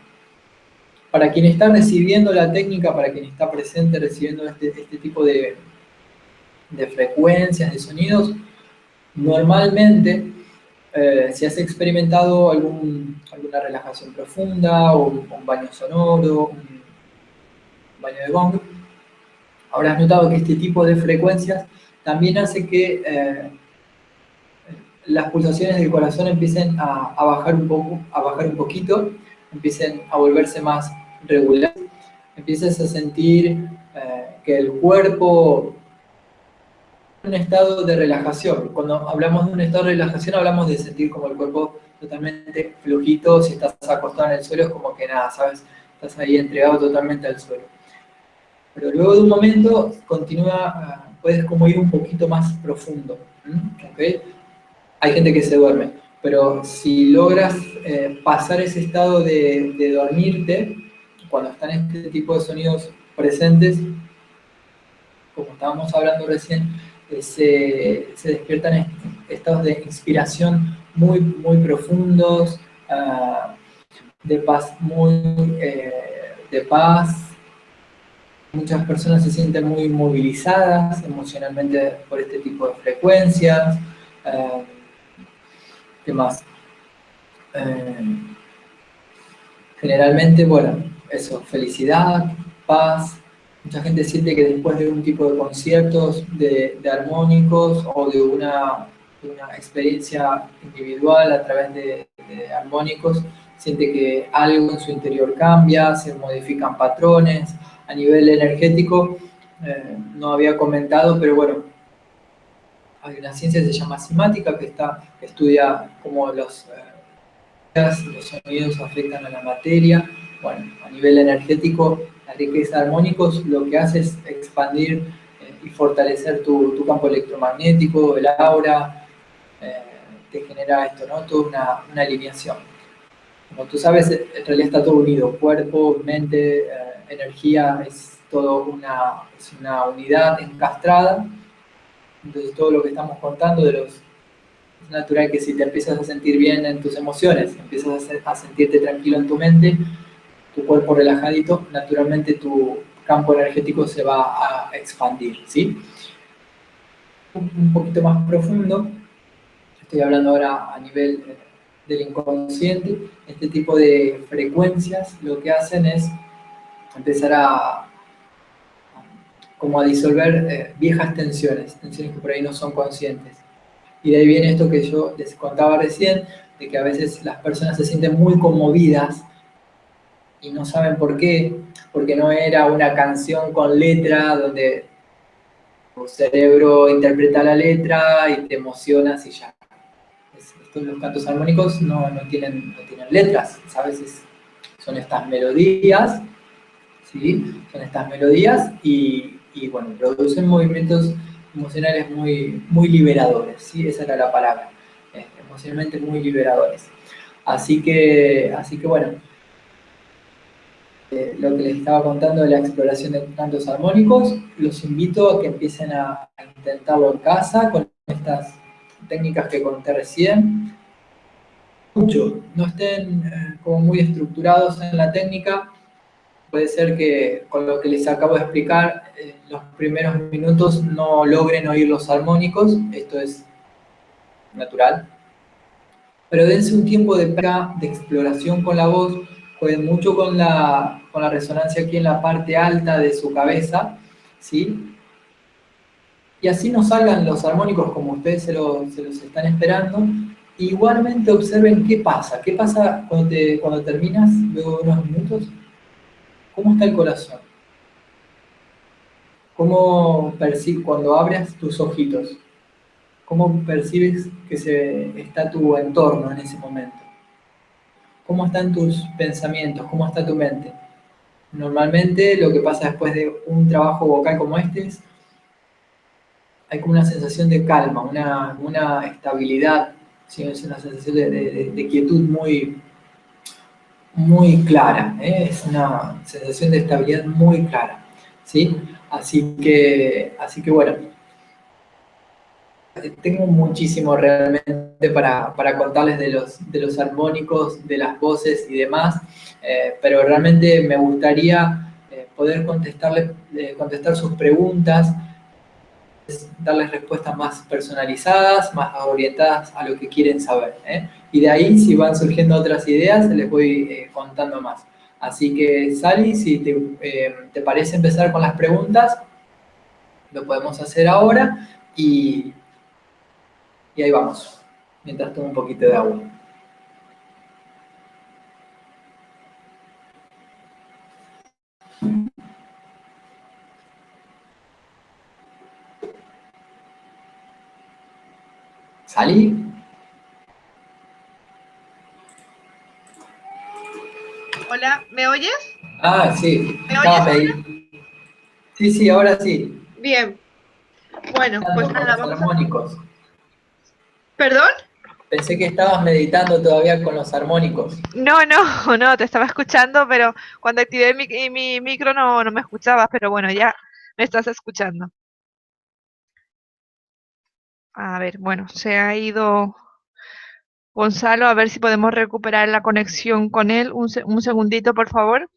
Para quien está recibiendo la técnica, para quien está presente recibiendo este tipo de frecuencias, de sonidos, normalmente, si has experimentado alguna relajación profunda o un baño sonoro, un baño de gong, habrás notado que este tipo de frecuencias también hace que las pulsaciones del corazón empiecen a bajar un poco, a bajar un poquito, empiecen a volverse más regulares, empieces a sentir que el cuerpo un estado de relajación. Cuando hablamos de un estado de relajación, hablamos de sentir como el cuerpo totalmente flojito. Si estás acostado en el suelo, es como que nada, ¿sabes? Estás ahí entregado totalmente al suelo. Pero luego de un momento, puedes como ir un poquito más profundo. ¿Okay? Hay gente que se duerme, pero si logras pasar ese estado de dormirte, cuando están este tipo de sonidos presentes, como estábamos hablando recién, se despiertan estados de inspiración muy profundos, de paz de paz. Muchas personas se sienten muy movilizadas emocionalmente por este tipo de frecuencias. ¿Qué más? Generalmente, bueno, eso, felicidad, paz, Mucha gente siente que después de un tipo de conciertos, de armónicos o de una experiencia individual a través de armónicos, siente que algo en su interior cambia, se modifican patrones. A nivel energético, no había comentado, pero bueno, hay una ciencia que se llama simática que estudia cómo los sonidos afectan a la materia. Bueno, a nivel energético, la riqueza de armónicos lo que hace es expandir y fortalecer tu campo electromagnético, el aura, eh, te genera esto, ¿no? Toda una alineación. Como tú sabes, en realidad está todo unido, cuerpo, mente, energía, es una unidad encastrada. Entonces todo lo que estamos contando es natural que si te empiezas a sentir bien en tus emociones, empiezas a sentirte tranquilo en tu mente, tu cuerpo relajadito, naturalmente tu campo energético se va a expandir, ¿sí? Un poquito más profundo, estoy hablando ahora a nivel del inconsciente, este tipo de frecuencias lo que hacen es empezar como a disolver viejas tensiones, tensiones que por ahí no son conscientes. Y de ahí viene esto que yo les contaba recién, de que a veces las personas se sienten muy conmovidas y no saben por qué, porque no era una canción con letra donde tu cerebro interpreta la letra y te emocionas y ya. Los cantos armónicos no tienen letras, ¿sabes? Son estas melodías, ¿sí? Son estas melodías y bueno, producen movimientos emocionales muy liberadores, ¿sí? Esa era la palabra, emocionalmente muy liberadores. Así que bueno, lo que les estaba contando de la exploración de cantos armónicos, los invito a que empiecen a intentarlo en casa con estas técnicas que conté recién. Mucho, no estén como muy estructurados en la técnica. Puede ser que con lo que les acabo de explicar, los primeros minutos no logren oír los armónicos, esto es natural, pero dense un tiempo de práctica, de exploración con la voz, jueguen mucho con la resonancia aquí en la parte alta de su cabeza, ¿sí? Y así no salgan los armónicos como ustedes se los están esperando. Igualmente observen qué pasa cuando terminas, luego de unos minutos, cómo está el corazón, cómo percibes cuando abres tus ojitos, cómo percibes que está tu entorno en ese momento, cómo están tus pensamientos, cómo está tu mente. Normalmente lo que pasa después de un trabajo vocal como este es, hay como una sensación de calma, una estabilidad, ¿sí? Es una sensación de quietud muy clara, ¿eh? Es una sensación de estabilidad muy clara, ¿sí? Así que bueno, tengo muchísimo realmente para contarles de los armónicos, de las voces y demás, pero realmente me gustaría poder contestar sus preguntas, darles respuestas más personalizadas, más orientadas a lo que quieren saber, ¿eh? Y de ahí, si van surgiendo otras ideas, les voy contando más. Así que, Sally, si te parece empezar con las preguntas, lo podemos hacer ahora y ahí vamos, mientras tomo un poquito de agua. ¿Salí? Hola, ¿me oyes? Ah, sí, ¿Me oyes ahora? Sí, sí, ahora sí. Bien, bueno, pues Meditando con nada, los vamos a... armónicos. ¿Perdón? Pensé que estabas meditando todavía con los armónicos. No, no, no, te estaba escuchando, pero cuando activé mi micro no me escuchabas, pero bueno, ya me estás escuchando. A ver, bueno, se ha ido Gonzalo, a ver si podemos recuperar la conexión con él. Un segundito, por favor.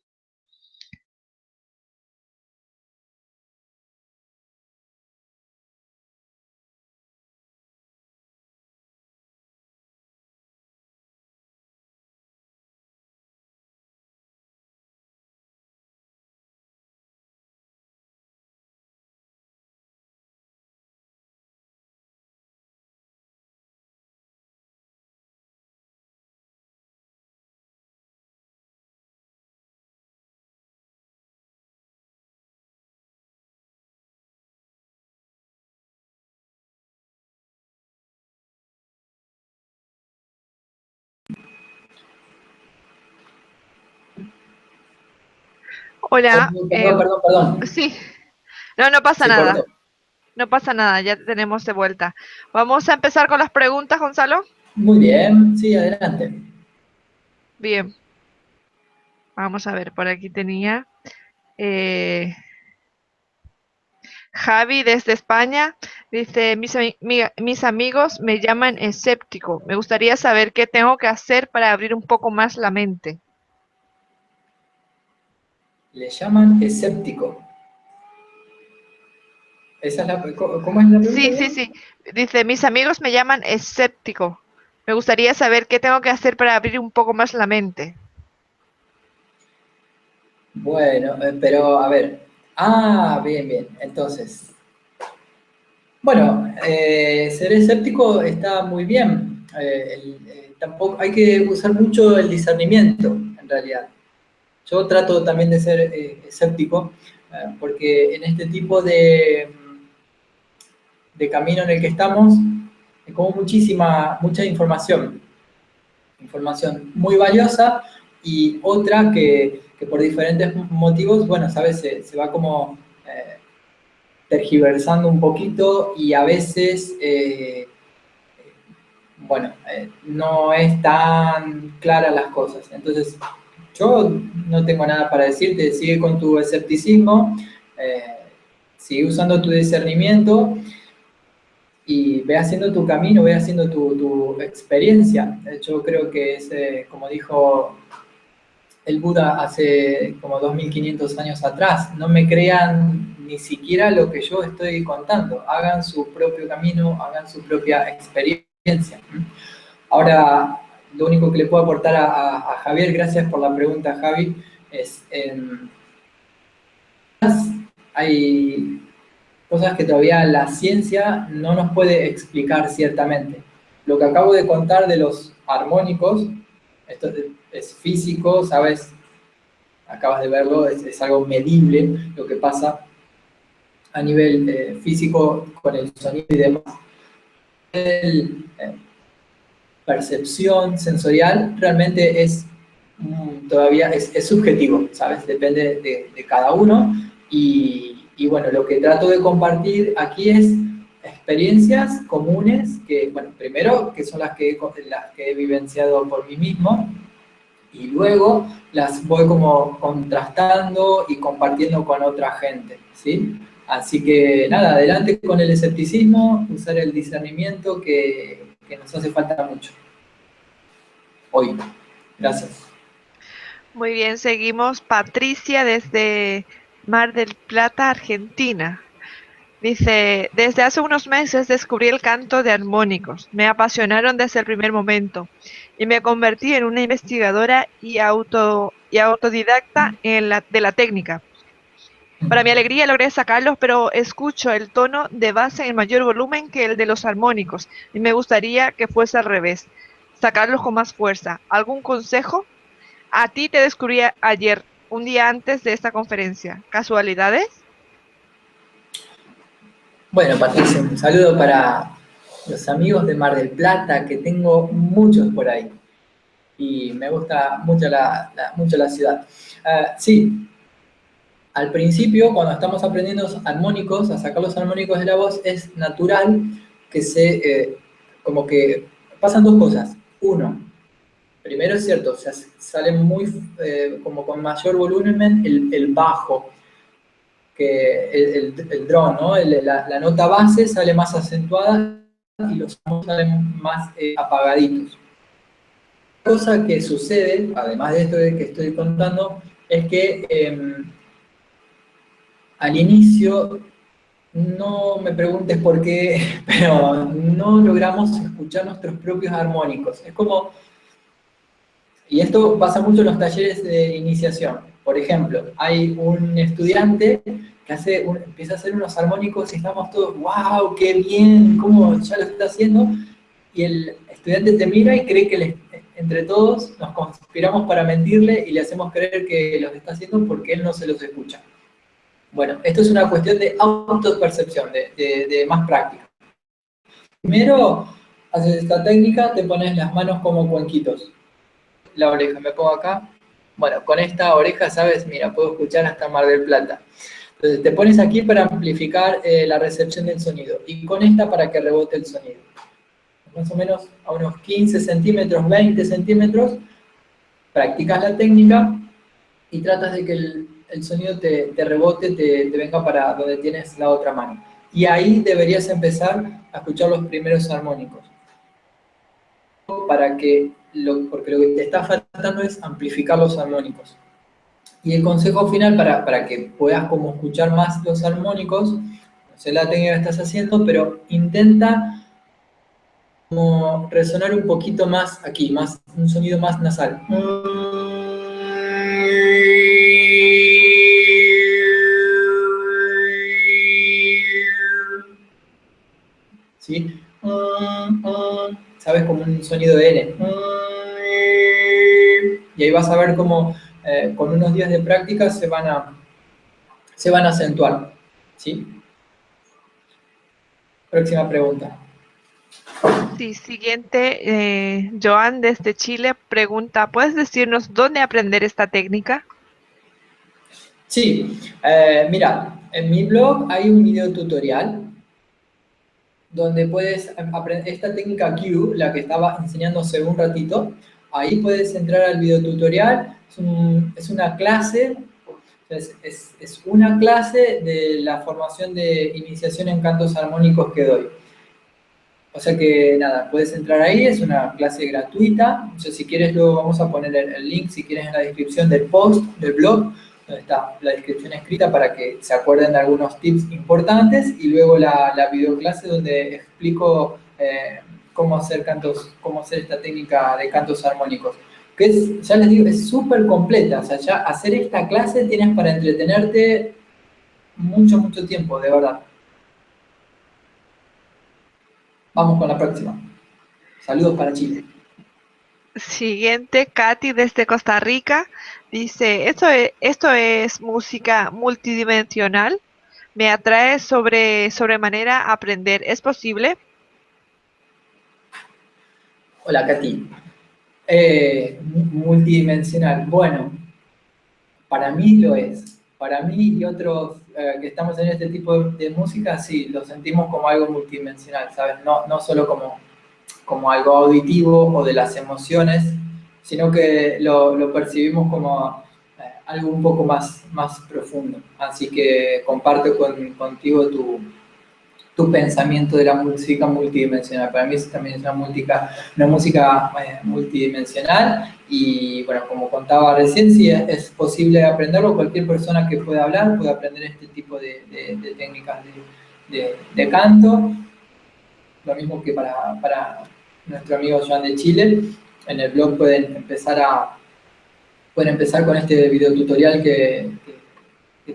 Hola, Perdón, perdón, perdón. sí, no, no pasa Se cortó. nada, no pasa nada, ya te tenemos de vuelta. Vamos a empezar con las preguntas, Gonzalo. Muy bien, sí, adelante. Bien, vamos a ver, por aquí tenía eh, Javi desde España, dice, mis amigos me llaman escéptico, me gustaría saber qué tengo que hacer para abrir un poco más la mente. Le llaman escéptico. Esa es ¿cómo es la pregunta Sí, sí, bien? sí, dice, mis amigos me llaman escéptico, me gustaría saber qué tengo que hacer para abrir un poco más la mente. Bueno, pero a ver. Ah, bien, bien. Entonces, bueno, ser escéptico está muy bien. Tampoco hay que usar mucho el discernimiento, en realidad. Yo trato también de ser escéptico, porque en este tipo de camino en el que estamos, es como mucha información, información muy valiosa y otra que por diferentes motivos, bueno, sabes, se va como tergiversando un poquito y a veces, bueno, no es tan clara las cosas. Entonces, yo no tengo nada para decirte, sigue con tu escepticismo, eh, sigue usando tu discernimiento y ve haciendo tu camino, ve haciendo tu experiencia. Yo creo que es, como dijo el Buda hace como 2500 años atrás, no me crean ni siquiera lo que yo estoy contando, hagan su propio camino, hagan su propia experiencia. Ahora, lo único que le puedo aportar a Javier, gracias por la pregunta, Javi, es, hay cosas que todavía la ciencia no nos puede explicar ciertamente. Lo que acabo de contar de los armónicos, esto es físico, ¿sabes? Acabas de verlo, es algo medible lo que pasa a nivel físico con el sonido y demás. El, percepción sensorial realmente es todavía es subjetivo, ¿sabes? Depende de cada uno y bueno, lo que trato de compartir aquí es experiencias comunes que, bueno, primero que son las que he vivenciado por mí mismo y luego las voy como contrastando y compartiendo con otra gente, ¿sí? Así que nada, adelante con el escepticismo, usar el discernimiento que nos hace falta mucho hoy. Gracias. Muy bien, seguimos. Patricia desde Mar del Plata, Argentina. Dice, desde hace unos meses descubrí el canto de armónicos. Me apasionaron desde el primer momento y me convertí en una investigadora y autodidacta de la técnica. Para mi alegría logré sacarlos, pero escucho el tono de base en mayor volumen que el de los armónicos y me gustaría que fuese al revés, sacarlos con más fuerza. ¿Algún consejo? A ti te descubrí ayer, un día antes de esta conferencia. ¿Casualidades? Bueno, Patricia, un saludo para los amigos de Mar del Plata, que tengo muchos por ahí. Y me gusta mucho mucho la ciudad. Sí, al principio, cuando estamos aprendiendo armónicos, a sacar los armónicos de la voz, es natural que como que pasan dos cosas. Uno, primero es cierto, o sea, sale muy, como con mayor volumen el bajo, que el drone, ¿no? La nota base sale más acentuada y los sonidos salen más apagaditos. Cosa que sucede, además de esto que estoy contando, es que al inicio, no me preguntes por qué, pero no logramos escuchar nuestros propios armónicos. Es como, y esto pasa mucho en los talleres de iniciación. Por ejemplo, hay un estudiante que empieza a hacer unos armónicos y estamos todos, wow, qué bien, cómo ya lo está haciendo. Y el estudiante te mira y cree que entre todos nos conspiramos para mentirle y le hacemos creer que los está haciendo porque él no se los escucha. Bueno, esto es una cuestión de autopercepción, de más práctica. Primero, haces esta técnica, te pones las manos como cuenquitos. La oreja, me pongo acá Bueno, con esta oreja, ¿sabes? Mira, puedo escuchar hasta Mar del Plata. Entonces te pones aquí para amplificar la recepción del sonido y con esta para que rebote el sonido. Más o menos a unos 15 centímetros, 20 centímetros, practicas la técnica y tratas de que el sonido te rebote, te venga para donde tienes la otra mano. Y ahí deberías empezar a escuchar los primeros armónicos. Porque lo que te está faltando es amplificar los armónicos. Y el consejo final para que puedas como escuchar más los armónicos, no sé la técnica que estás haciendo, pero intenta como resonar un poquito más aquí, un sonido más nasal. ¿Sí? ¿Sabes? Como un sonido de N. Y ahí vas a ver cómo con unos días de práctica se van a acentuar. ¿Sí? Próxima pregunta. Sí, siguiente, Joan desde Chile pregunta, ¿puedes decirnos dónde aprender esta técnica? Sí, mira, en mi blog hay un video tutorial donde puedes aprender esta técnica Q, la que estaba enseñando hace un ratito. Ahí puedes entrar al video tutorial, es una clase, es una clase de la formación de iniciación en cantos armónicos que doy. O sea que nada, puedes entrar ahí, es una clase gratuita. O sea, si quieres luego vamos a poner el link, si quieres en la descripción del post, del blog, donde está la descripción escrita para que se acuerden de algunos tips importantes y luego la videoclase donde explico cómo hacer cómo hacer esta técnica de cantos armónicos. Que ya les digo, es súper completa. O sea, ya hacer esta clase tienes para entretenerte mucho, mucho tiempo, de verdad. Vamos con la próxima. Saludos para Chile. Siguiente, Katy desde Costa Rica dice, esto es música multidimensional, me atrae sobremanera aprender, ¿es posible? Hola, Katy. Multidimensional. Bueno, para mí lo es. Para mí y otros que estamos en este tipo de música, sí, lo sentimos como algo multidimensional, ¿sabes? No solo como algo auditivo o de las emociones, sino que lo percibimos como algo un poco más profundo. Así que comparto contigo tu pensamiento de la música multidimensional. Para mí también es una música multidimensional y bueno, como contaba recién, sí es posible aprenderlo. Cualquier persona que pueda hablar puede aprender este tipo de técnicas de canto. Lo mismo que para nuestro amigo Joan de Chile. En el blog pueden empezar con este video tutorial que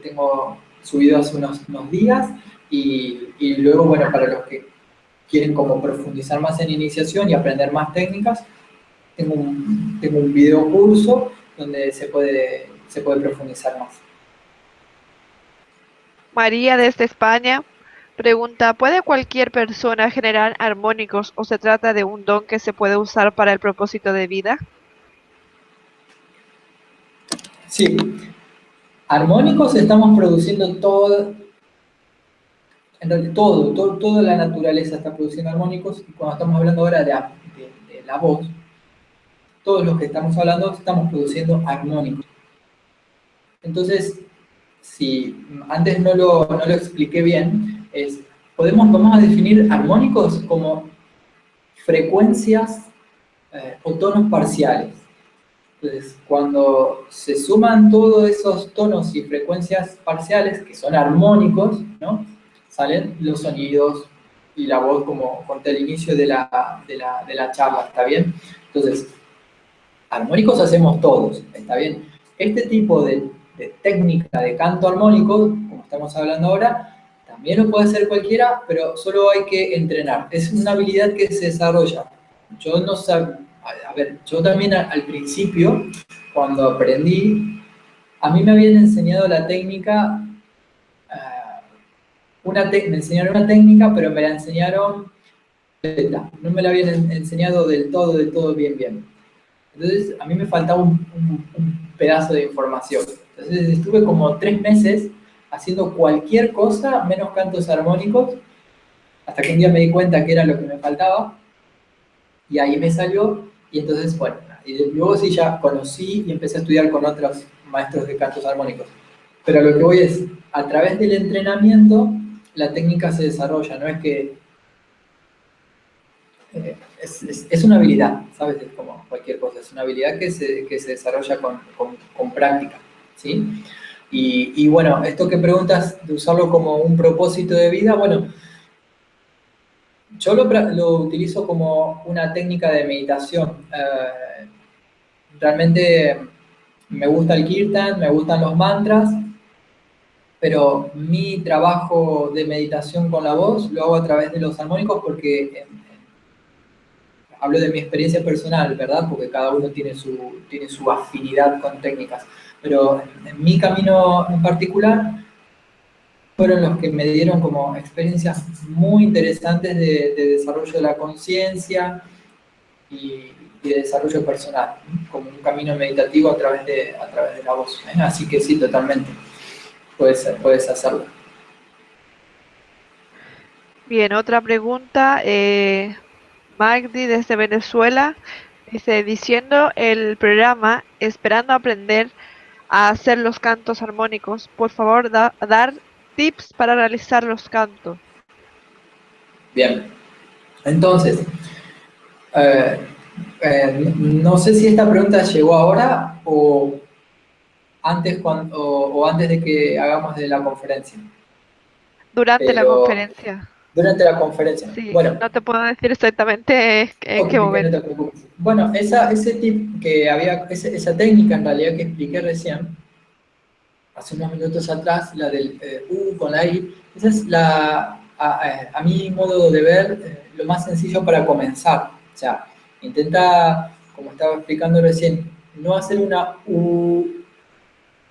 tengo subido hace unos días y luego, bueno, para los que quieren como profundizar más en iniciación y aprender más técnicas, tengo un video curso donde se puede profundizar más. María desde España pregunta, ¿puede cualquier persona generar armónicos o se trata de un don que se puede usar para el propósito de vida? Sí, armónicos estamos produciendo en realidad toda la naturaleza está produciendo armónicos y cuando estamos hablando ahora de la voz, todos los que estamos hablando estamos produciendo armónicos. Entonces, si antes no lo expliqué bien, vamos a definir armónicos como frecuencias o tonos parciales. Entonces, cuando se suman todos esos tonos y frecuencias parciales, que son armónicos, ¿no? Salen los sonidos y la voz, como conté al inicio de la charla, ¿está bien? Entonces, armónicos hacemos todos, ¿está bien? Este tipo de técnica de canto armónico, como estamos hablando ahora, también lo puede hacer cualquiera, pero solo hay que entrenar. Es una habilidad que se desarrolla. Yo no sab- a ver, yo también al principio, cuando aprendí, a mí me habían enseñado la técnica, me enseñaron una técnica, pero me la enseñaron, no me la habían enseñado del todo bien. Entonces, a mí me faltaba un pedazo de información. Entonces estuve como 3 meses haciendo cualquier cosa menos cantos armónicos, hasta que un día me di cuenta que era lo que me faltaba, y ahí me salió, y entonces, bueno, y luego sí ya conocí y empecé a estudiar con otros maestros de cantos armónicos. Pero lo que voy es, a través del entrenamiento, la técnica se desarrolla, no es que... es una habilidad, ¿sabes? Es como cualquier cosa, es una habilidad que se desarrolla con práctica, ¿sí? Y bueno, esto que preguntas de usarlo como un propósito de vida, bueno, yo lo utilizo como una técnica de meditación. Realmente me gusta el kirtan, me gustan los mantras, pero mi trabajo de meditación con la voz lo hago a través de los armónicos porque hablo de mi experiencia personal, ¿verdad? Porque cada uno tiene su afinidad con técnicas. Pero en mi camino en particular fueron los que me dieron como experiencias muy interesantes de desarrollo de la conciencia y de desarrollo personal, ¿no? Como un camino meditativo a través de la voz, ¿eh? Así que sí, totalmente, puedes hacerlo. Bien, otra pregunta. Magdi desde Venezuela dice, diciendo el programa Esperando aprender a hacer los cantos armónicos, por favor, dar tips para realizar los cantos. Bien, entonces, eh, no sé si esta pregunta llegó ahora o antes, o antes de que hagamos de la conferencia, Durante la pero conferencia. durante la conferencia. Sí, Bueno, no te puedo decir exactamente en ok, qué que no te momento. preocupes. Bueno, ese tip que había, esa técnica en realidad que expliqué recién, hace unos minutos atrás, la del U con la I, esa es a mi modo de ver, lo más sencillo para comenzar. O sea, intenta, como estaba explicando recién, no hacer una U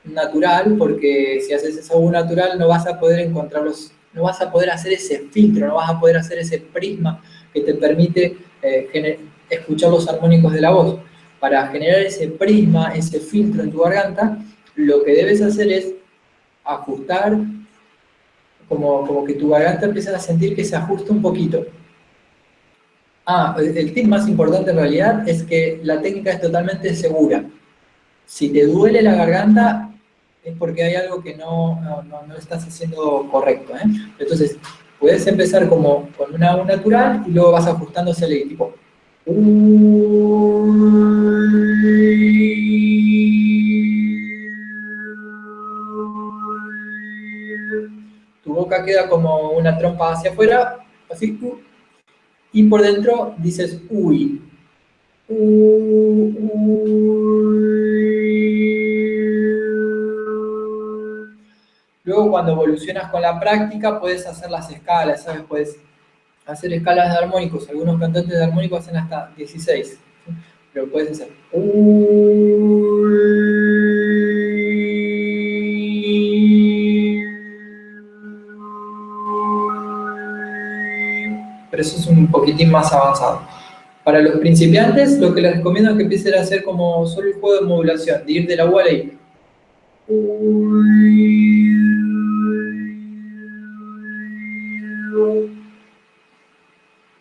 natural, porque si haces esa U natural no vas a poder no vas a poder hacer ese filtro, no vas a poder hacer ese prisma que te permite escuchar los armónicos de la voz. Para generar ese prisma, ese filtro en tu garganta, lo que debes hacer es ajustar, como que tu garganta empieza a sentir que se ajusta un poquito. El tip más importante en realidad es que la técnica es totalmente segura. Si te duele la garganta, es porque hay algo que no estás haciendo correcto, ¿eh? Entonces, puedes empezar como con una U natural y luego vas ajustándose al tipo. Tu boca queda como una trompa hacia afuera, así, y por dentro dices uy. Luego, cuando evolucionas con la práctica, puedes hacer las escalas, ¿sabes? Puedes hacer escalas de armónicos. Algunos cantantes de armónicos hacen hasta 16, ¿sí? Pero puedes hacer. Pero eso es un poquitín más avanzado. Para los principiantes, lo que les recomiendo es que empiecen a hacer como solo el juego de modulación, de ir de la U a la I.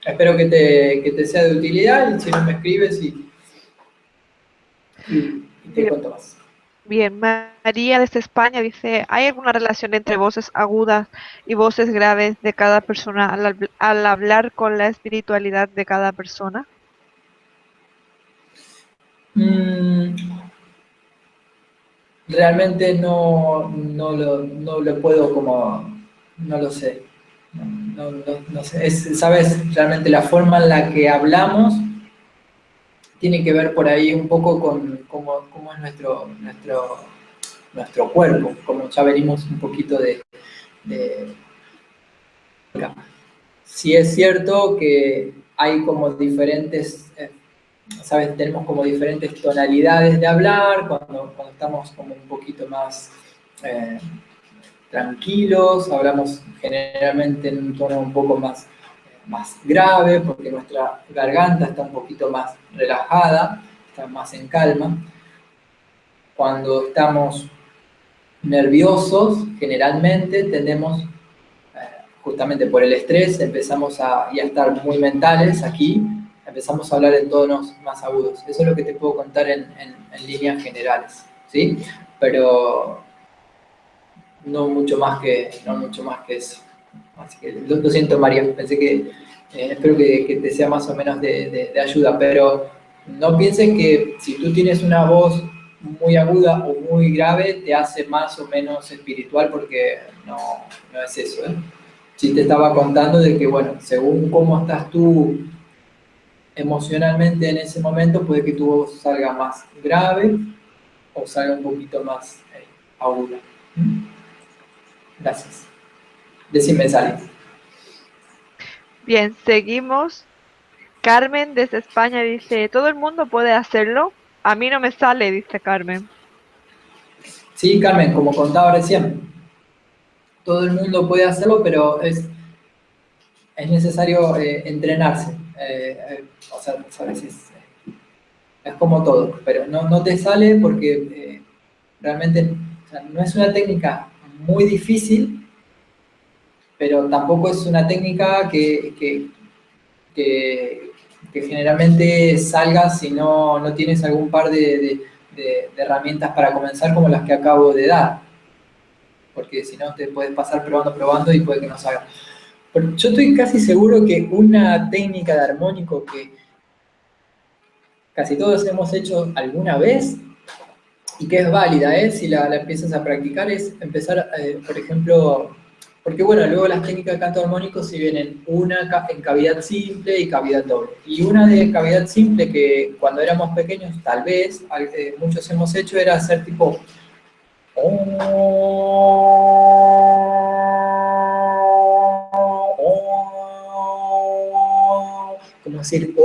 Espero que te sea de utilidad y si no me escribes y te Bien, cuento más. bien, María desde España dice, ¿hay alguna relación entre voces agudas y voces graves de cada persona al hablar con la espiritualidad de cada persona? Mm, realmente no lo puedo como, no lo sé. No sé. ¿Sabes? Realmente la forma en la que hablamos tiene que ver por ahí un poco con cómo es nuestro cuerpo, como ya venimos un poquito de... Sí es cierto que hay como diferentes, ¿sabes? Tenemos como diferentes tonalidades de hablar, cuando estamos como un poquito más eh, tranquilos, hablamos generalmente en un tono un poco más grave, porque nuestra garganta está un poquito más relajada, está más en calma. cuando estamos nerviosos, generalmente tendemos, justamente por el estrés, empezamos a estar muy mentales aquí, empezamos a hablar en tonos más agudos. Eso es lo que te puedo contar en líneas generales, ¿sí? Pero no mucho más que eso. Así que lo siento, María, pensé que, espero que te sea más o menos de ayuda, pero no pienses que si tú tienes una voz muy aguda o muy grave, te hace más o menos espiritual, porque no es eso, ¿eh? Sí te estaba contando de que, bueno, según cómo estás tú emocionalmente en ese momento, puede que tu voz salga más grave o salga un poquito más aguda. ¿Mm? Gracias. Decime, Sally. Bien, seguimos. Carmen desde España dice, ¿todo el mundo puede hacerlo? A mí no me sale, dice Carmen. Sí, Carmen, como contaba recién, todo el mundo puede hacerlo, pero es necesario entrenarse. O sea, sabes, es como todo, pero no te sale porque realmente, o sea, no es una técnica muy difícil, pero tampoco es una técnica que, que generalmente salga si no tienes algún par de herramientas para comenzar como las que acabo de dar, porque si no te puedes pasar probando y puede que no salga. Pero yo estoy casi seguro que una técnica de armónico que casi todos hemos hecho alguna vez y que es válida, si la empiezas a practicar, es empezar, por ejemplo, porque bueno, luego las técnicas de canto armónico si vienen una en cavidad simple y cavidad doble. Y una de cavidad simple que cuando éramos pequeños, tal vez, muchos hemos hecho, era hacer tipo... como decir,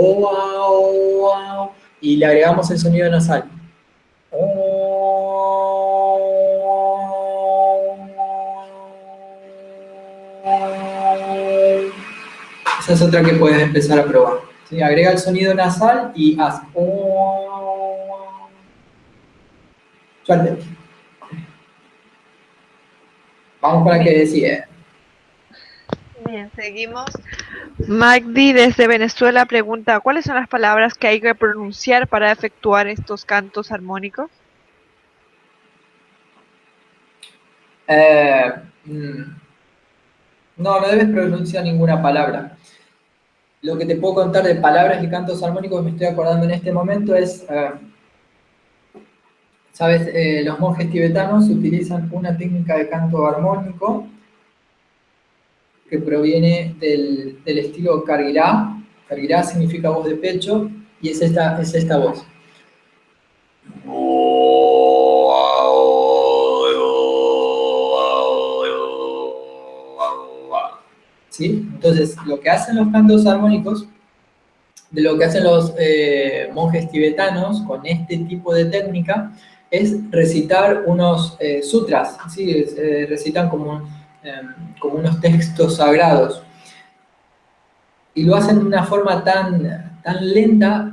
y le agregamos el sonido nasal. Esa es otra que puedes empezar a probar. ¿Sí? Agrega el sonido nasal y haz. Suerte. Vamos con la que decía. Bien, seguimos. Magdi desde Venezuela pregunta, ¿cuáles son las palabras que hay que pronunciar para efectuar estos cantos armónicos? Eh, mm, no debes pronunciar ninguna palabra. Lo que te puedo contar de palabras y cantos armónicos que me estoy acordando en este momento es, ¿sabes? Los monjes tibetanos utilizan una técnica de canto armónico que proviene del estilo Kargirá. Kargirá significa voz de pecho y es esta voz. ¿Sí? Entonces, lo que hacen los cantos armónicos, de lo que hacen los monjes tibetanos con este tipo de técnica, es recitar unos sutras, ¿sí? Recitan como unos textos sagrados. Y lo hacen de una forma tan lenta,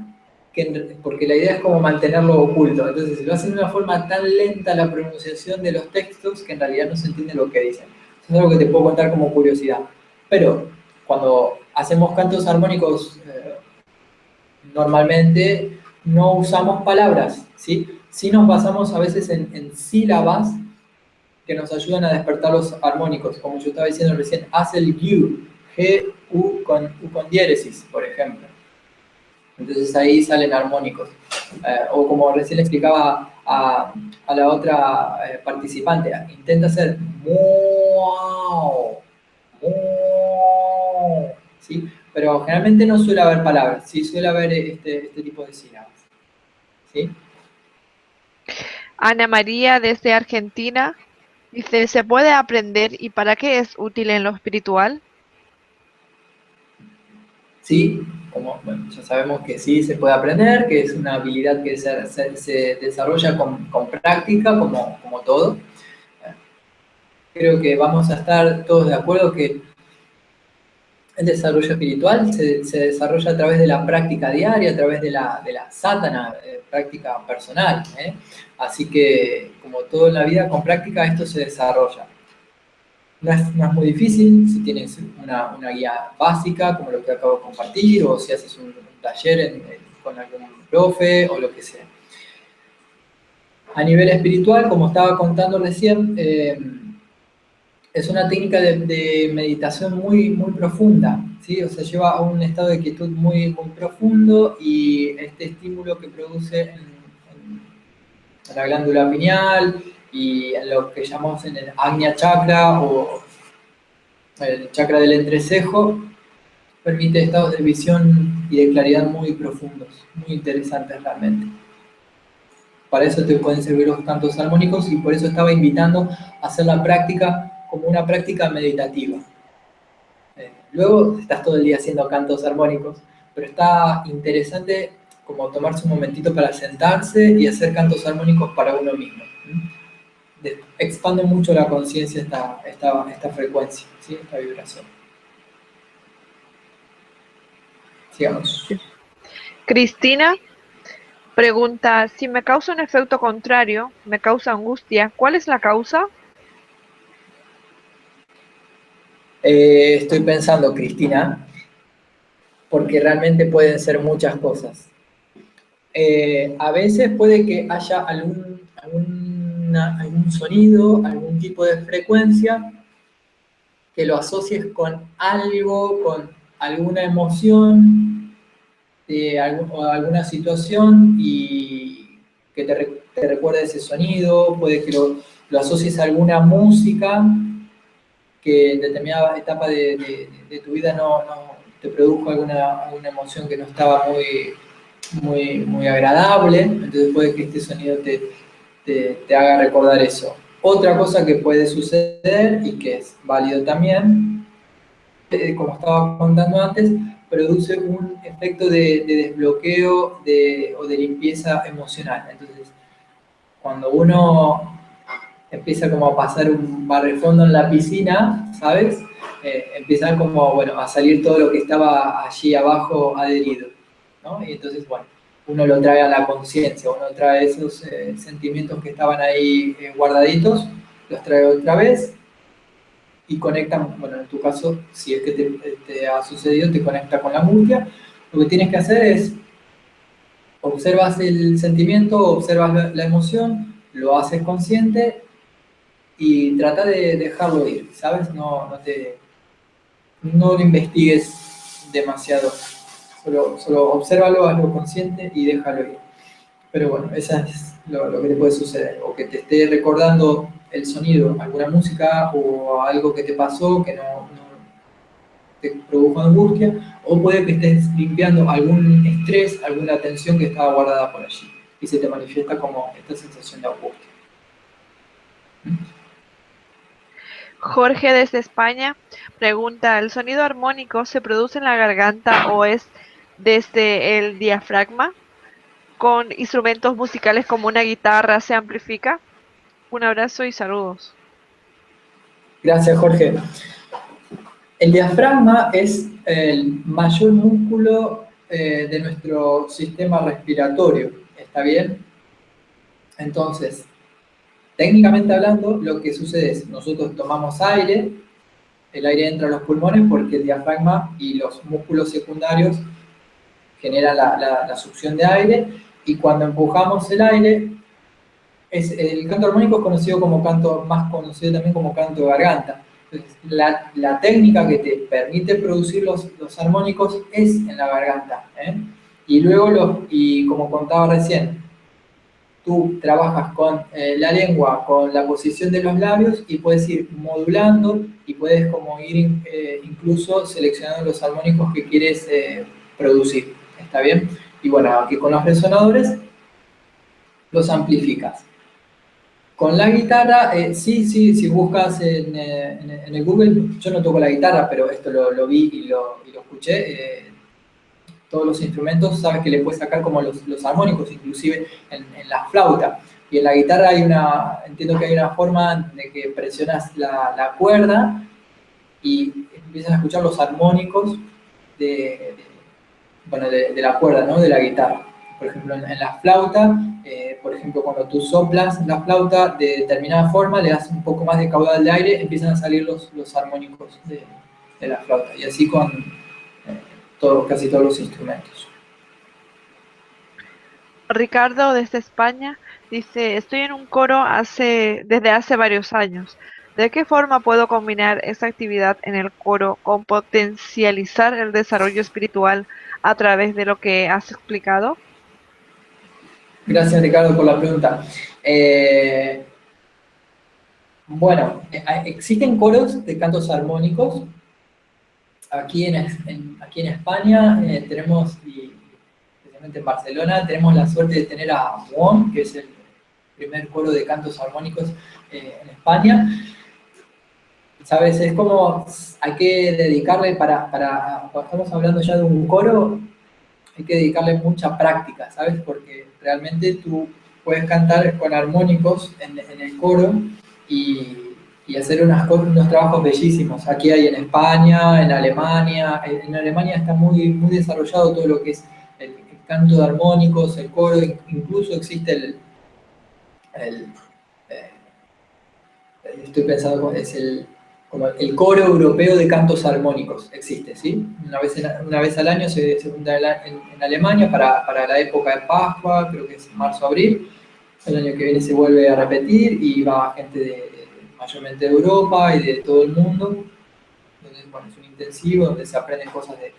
porque la idea es como mantenerlo oculto. Entonces, lo hacen de una forma tan lenta la pronunciación de los textos que en realidad no se entiende lo que dicen. Eso es algo que te puedo contar como curiosidad. Pero cuando hacemos cantos armónicos, normalmente no usamos palabras, ¿sí? Sí nos basamos a veces en sílabas que nos ayudan a despertar los armónicos. Como yo estaba diciendo recién, haz el G, U con diéresis, por ejemplo. Entonces ahí salen armónicos. O como recién le explicaba a la otra participante, intenta hacer ¿sí? Pero generalmente no suele haber palabras, sí suele haber este tipo de sílabas. ¿Sí? Ana María desde Argentina dice, ¿se puede aprender y para qué es útil en lo espiritual? Sí, como bueno, ya sabemos que sí se puede aprender, que es una habilidad que se desarrolla con práctica, como todo. Creo que vamos a estar todos de acuerdo que El desarrollo espiritual se desarrolla a través de la práctica diaria, a través de la sadhana, práctica personal. Así que, como todo en la vida, con práctica esto se desarrolla. No es muy difícil si tienes una guía básica, como lo que acabo de compartir, o si haces un taller con algún profe, o lo que sea. A nivel espiritual, como estaba contando recién, es una técnica de meditación muy, muy profunda, ¿sí? O sea, lleva a un estado de quietud muy, muy profundo, y este estímulo que produce en la glándula pineal y en lo que llamamos en el Ajna Chakra o el chakra del entrecejo, permite estados de visión y de claridad muy profundos, muy interesantes realmente. Para eso te pueden servir los cantos armónicos, y por eso estaba invitando a hacer la práctica como una práctica meditativa. Luego estás todo el día haciendo cantos armónicos, pero está interesante como tomarse un momentito para sentarse y hacer cantos armónicos para uno mismo. Expande mucho la conciencia esta frecuencia, ¿sí? Esta vibración. Sigamos. Cristina pregunta, si me causa un efecto contrario, me causa angustia, ¿cuál es la causa? Estoy pensando, Cristina, porque realmente pueden ser muchas cosas. A veces puede que haya algún sonido, algún tipo de frecuencia que lo asocies con algo, con alguna emoción o alguna situación, y que te recuerde ese sonido. Puede que lo asocies a alguna música que en determinada etapa de tu vida no te produjo alguna emoción que no estaba muy agradable. Entonces puede que este sonido te haga recordar eso. Otra cosa que puede suceder y que es válido también, como estaba contando antes, produce un efecto de desbloqueo o de limpieza emocional. Entonces, cuando uno empieza como a pasar un barrefondo en la piscina, ¿sabes? Empieza como, bueno, a salir todo lo que estaba allí abajo adherido, ¿no? Y entonces, bueno, uno lo trae a la conciencia, uno trae esos sentimientos que estaban ahí guardaditos, los trae otra vez y conectan. Bueno, en tu caso, si es que te ha sucedido, te conecta con la angustia. Lo que tienes que hacer es, observas el sentimiento, observas la emoción, lo haces consciente y trata de dejarlo ir, ¿sabes? No lo investigues demasiado, solo obsérvalo, hazlo consciente y déjalo ir. Pero bueno, eso es lo que te puede suceder, o que te esté recordando el sonido, alguna música o algo que te pasó que no te produjo angustia, o puede que estés limpiando algún estrés, alguna tensión que estaba guardada por allí y se te manifiesta como esta sensación de angustia. Jorge desde España pregunta, ¿el sonido armónico se produce en la garganta o es desde el diafragma? ¿Con instrumentos musicales como una guitarra se amplifica? Un abrazo y saludos. Gracias, Jorge. El diafragma es el mayor músculo de nuestro sistema respiratorio, ¿está bien? Entonces, técnicamente hablando, lo que sucede es, nosotros tomamos aire, el aire entra a los pulmones porque el diafragma y los músculos secundarios generan la succión de aire, y cuando empujamos el aire, el canto armónico es conocido como canto, más conocido también como canto de garganta. Entonces, la técnica que te permite producir los armónicos es en la garganta. Y luego, y como contaba recién, tú trabajas con la lengua, con la posición de los labios, y puedes ir modulando y puedes como ir incluso seleccionando los armónicos que quieres producir. ¿Está bien? Y bueno, aquí con los resonadores los amplificas. Con la guitarra, sí, si buscas en el Google, yo no toco la guitarra, pero esto lo vi y lo escuché. Todos los instrumentos, sabes que le puedes sacar como los armónicos, inclusive en la flauta. Y en la guitarra entiendo que hay una forma de que presionas la cuerda y empiezan a escuchar los armónicos de, de la cuerda, ¿no? De la guitarra. Por ejemplo, en la flauta, por ejemplo, cuando tú soplas la flauta de determinada forma, le das un poco más de caudal de aire, empiezan a salir los armónicos de la flauta. Y así con casi todos los instrumentos. Ricardo, desde España, dice, estoy en un coro desde hace varios años. ¿De qué forma puedo combinar esta actividad en el coro con potencializar el desarrollo espiritual a través de lo que has explicado? Gracias, Ricardo, por la pregunta. Bueno, existen coros de cantos armónicos. Aquí en España tenemos, y especialmente en Barcelona, tenemos la suerte de tener a WOM, que es el primer coro de cantos armónicos en España. ¿Sabes? Es como hay que dedicarle cuando estamos hablando ya de un coro, hay que dedicarle mucha práctica, ¿sabes? Porque realmente tú puedes cantar con armónicos en el coro y hacer unos trabajos bellísimos. Aquí hay en España, en Alemania. En Alemania está muy desarrollado todo lo que es el canto de armónicos, el coro, incluso existe el estoy pensando, como el coro europeo de cantos armónicos, existe, ¿sí? Una vez al año se junta en Alemania para la época de Pascua, creo que es marzo-abril. El año que viene se vuelve a repetir y va gente mayormente de Europa y de todo el mundo. Entonces, bueno, es un intensivo donde se aprenden cosas de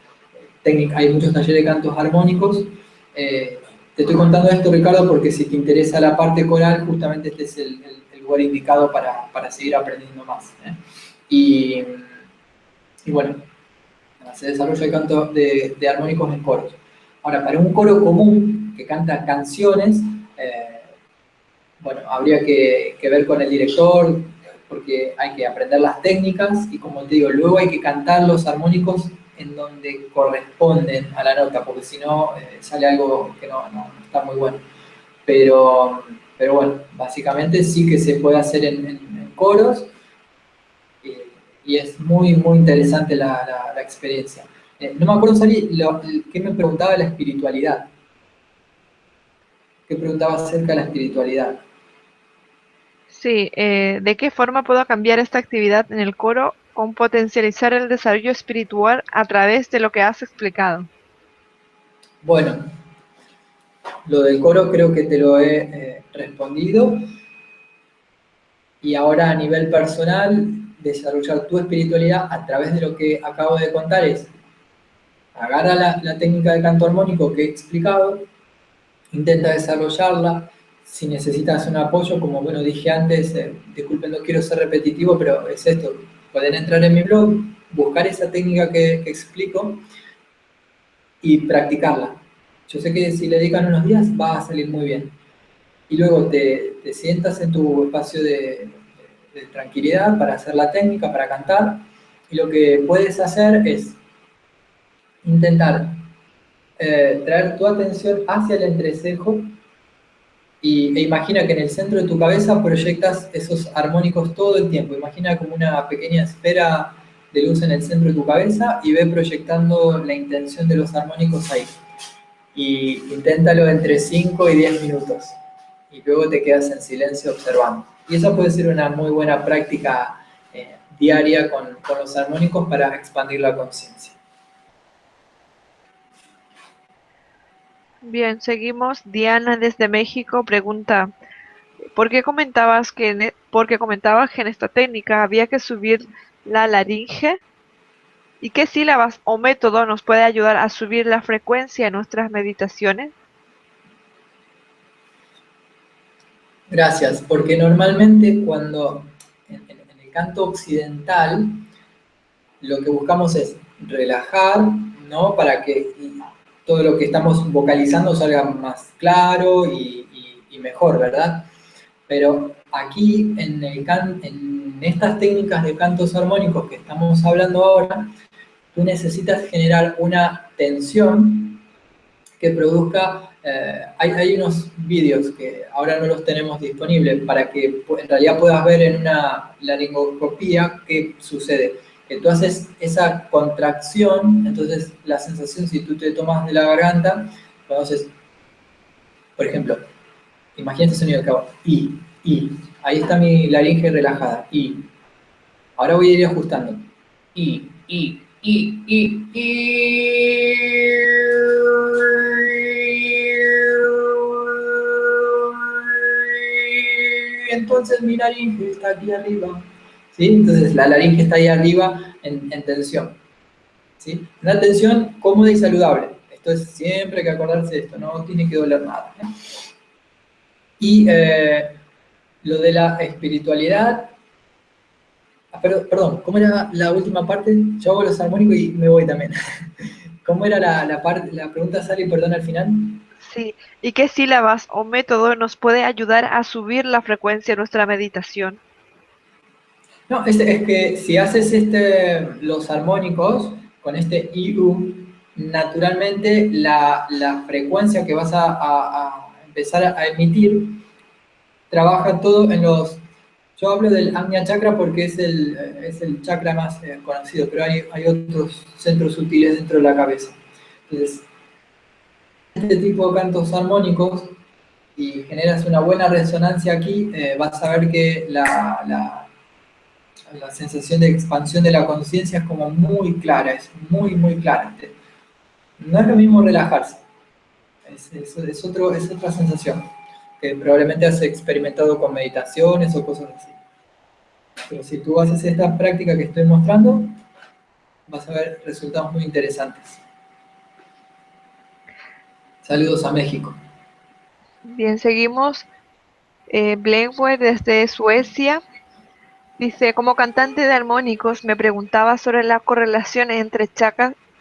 técnica. Hay muchos talleres de cantos armónicos. Te estoy contando esto, Ricardo, porque si te interesa la parte coral, justamente este es el lugar indicado para seguir aprendiendo más. Y bueno, se desarrolla el canto de armónicos en coros. Ahora, para un coro común que canta canciones, bueno, habría que ver con el director, porque hay que aprender las técnicas y, como te digo, luego hay que cantar los armónicos en donde corresponden a la nota, porque si no sale algo que no está muy bueno. Pero bueno, básicamente sí que se puede hacer en coros y es muy interesante la experiencia. No me acuerdo, Sari, ¿qué me preguntaba de la espiritualidad? ¿Qué preguntaba acerca de la espiritualidad? Sí, ¿de qué forma puedo cambiar esta actividad en el coro con potencializar el desarrollo espiritual a través de lo que has explicado? Bueno, lo del coro creo que te lo he respondido. Y ahora a nivel personal, desarrollar tu espiritualidad a través de lo que acabo de contar es, agarra la técnica de canto armónico que he explicado, intenta desarrollarla. Si necesitas un apoyo, como bueno dije antes, disculpen, no quiero ser repetitivo, pero es esto, pueden entrar en mi blog, buscar esa técnica que explico y practicarla. Yo sé que si le dedican unos días va a salir muy bien. Y luego te sientas en tu espacio de tranquilidad para hacer la técnica, para cantar, y lo que puedes hacer es intentar traer tu atención hacia el entrecejo e imagina que en el centro de tu cabeza proyectas esos armónicos todo el tiempo. Imagina como una pequeña esfera de luz en el centro de tu cabeza y ve proyectando la intención de los armónicos ahí. Y inténtalo entre 5 y 10 minutos. Y luego te quedas en silencio observando. Y esa puede ser una muy buena práctica diaria con los armónicos para expandir la conciencia. Bien, seguimos. Diana desde México pregunta, ¿por qué comentabas que en esta técnica había que subir la laringe? ¿Y qué sílabas o método nos puede ayudar a subir la frecuencia en nuestras meditaciones? Gracias, porque normalmente cuando en el canto occidental lo que buscamos es relajar, ¿no? Para que todo lo que estamos vocalizando salga más claro y mejor, ¿verdad? Pero aquí en estas técnicas de cantos armónicos que estamos hablando ahora, tú necesitas generar una tensión que produzca, hay unos vídeos que ahora no los tenemos disponibles para que en realidad puedas ver en una laringoscopía qué sucede. que tú haces esa contracción, entonces la sensación, si tú te tomas de la garganta, entonces, por ejemplo, imagínate el sonido que hago, y, ahí está mi laringe relajada, y, ahora voy a ir ajustando, y, entonces mi laringe está aquí arriba, ¿sí? Entonces la laringe está ahí arriba en tensión, ¿sí? Una tensión cómoda y saludable. Esto es siempre hay que acordarse de esto, no tiene que doler nada, ¿eh? Y lo de la espiritualidad, perdón, ¿cómo era la última parte? Yo hago los armónicos y me voy también. ¿Cómo era la pregunta, Sally, perdón, al final? Sí. ¿Y qué sílabas o método nos puede ayudar a subir la frecuencia de nuestra meditación? No, es que si haces los armónicos con este IU, naturalmente la frecuencia que vas a empezar a emitir trabaja todo en los... Yo hablo del Ajna Chakra porque es el chakra más conocido, pero hay otros centros sutiles dentro de la cabeza. Entonces, este tipo de cantos armónicos y generas una buena resonancia aquí, vas a ver que la sensación de expansión de la conciencia es como muy clara, es muy, muy clara. No es lo mismo relajarse, es otra sensación que probablemente has experimentado con meditaciones o cosas así. Pero si tú haces esta práctica que estoy mostrando, vas a ver resultados muy interesantes. Saludos a México. Bien, seguimos. Blenwer desde Suecia dice, como cantante de armónicos me preguntaba sobre la correlación entre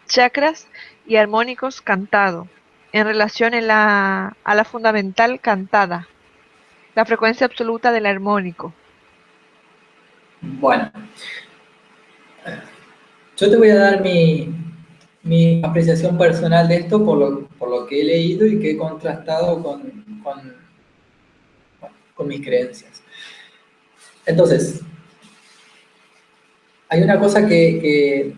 chakras y armónicos cantado, en relación a la fundamental cantada, la frecuencia absoluta del armónico. Bueno, yo te voy a dar mi apreciación personal de esto por lo que he leído y que he contrastado con mis creencias. Entonces, hay una cosa que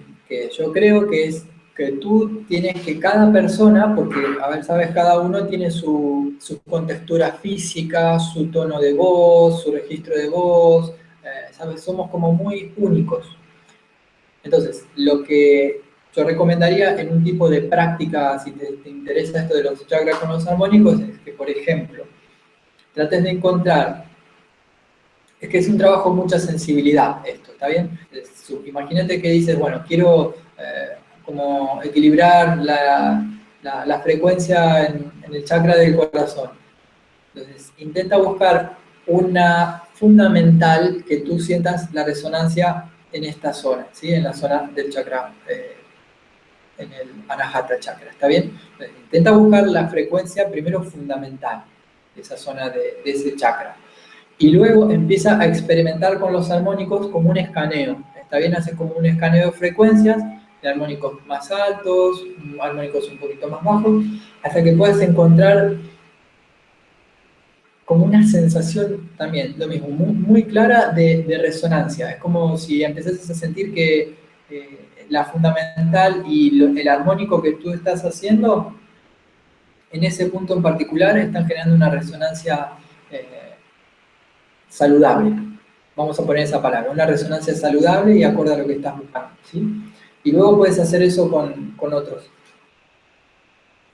yo creo que es que tú tienes que cada persona, porque, a ver, sabes, cada uno tiene su contextura física, su tono de voz, su registro de voz, sabes, somos como muy únicos. Entonces, lo que yo recomendaría en un tipo de práctica, si te interesa esto de los chakras con los armónicos, es que, por ejemplo, trates de encontrar, es que es un trabajo con mucha sensibilidad esto, ¿está bien? Imagínate que dices, bueno, quiero como equilibrar la frecuencia en el chakra del corazón. Entonces, intenta buscar una fundamental que tú sientas la resonancia en esta zona, ¿sí? En la zona del chakra, en el Anahata chakra, ¿está bien? Entonces, intenta buscar la frecuencia primero fundamental de esa zona de ese chakra. Y luego empieza a experimentar con los armónicos como un escaneo. Está bien, hace como un escaneo de frecuencias, de armónicos más altos, armónicos un poquito más bajos, hasta que puedas encontrar como una sensación también, lo mismo, muy, muy clara de resonancia. Es como si empezases a sentir que la fundamental y el armónico que tú estás haciendo, en ese punto en particular, están generando una resonancia saludable. Vamos a poner esa palabra, una resonancia saludable y acorde a lo que estás buscando, ¿sí? Y luego puedes hacer eso con otros.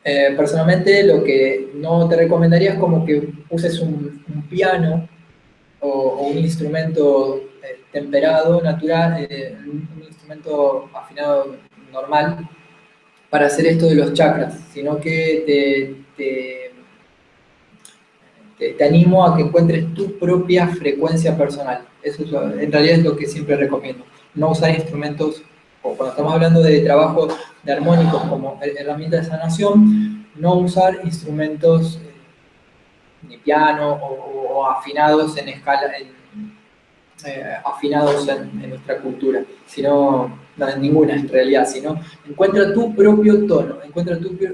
Personalmente, lo que no te recomendaría es como que uses un piano o un instrumento temperado, natural, un instrumento afinado normal, para hacer esto de los chakras, sino que te animo a que encuentres tu propia frecuencia personal. Eso es en realidad es lo que siempre recomiendo. No usar instrumentos, o cuando estamos hablando de trabajo de armónicos como herramienta de sanación, no usar instrumentos ni piano o afinados en escala, afinados en nuestra cultura, sino, no en ninguna en realidad, sino encuentra tu propio tono,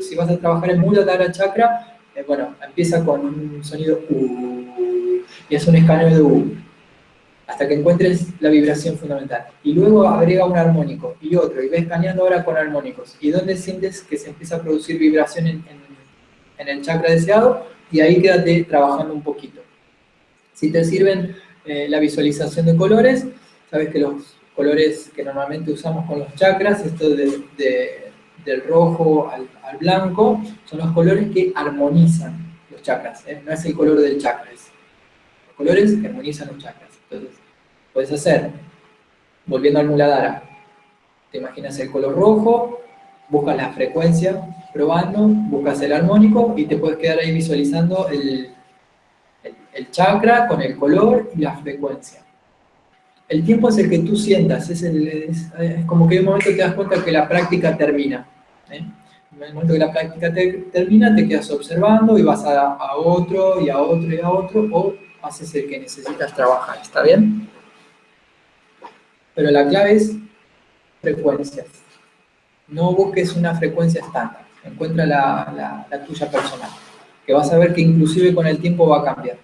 si vas a trabajar en Muladhara Chakra, bueno, empieza con un sonido U, y es un escaneo de U. hasta que encuentres la vibración fundamental. Y luego agrega un armónico y otro, y ves escaneando ahora con armónicos. ¿Y dónde sientes que se empieza a producir vibración en el chakra deseado? Y ahí quédate trabajando un poquito. Si te sirven la visualización de colores, sabes que los colores que normalmente usamos con los chakras, esto del rojo al blanco, son los colores que armonizan los chakras, ¿eh? No es el color del chakra, es los colores que armonizan los chakras. Entonces, puedes hacer, volviendo al Muladhara, te imaginas el color rojo, buscas la frecuencia, probando, buscas el armónico y te puedes quedar ahí visualizando el chakra con el color y la frecuencia. El tiempo es el que tú sientas, es como que en un momento te das cuenta que la práctica termina. ¿Eh? En el momento que la práctica termina, te quedas observando y vas a otro y a otro y a otro, o haces el que necesitas trabajar, ¿está bien? Pero la clave es frecuencias. No busques una frecuencia estándar, encuentra la tuya personal, que vas a ver que inclusive con el tiempo va a cambiar.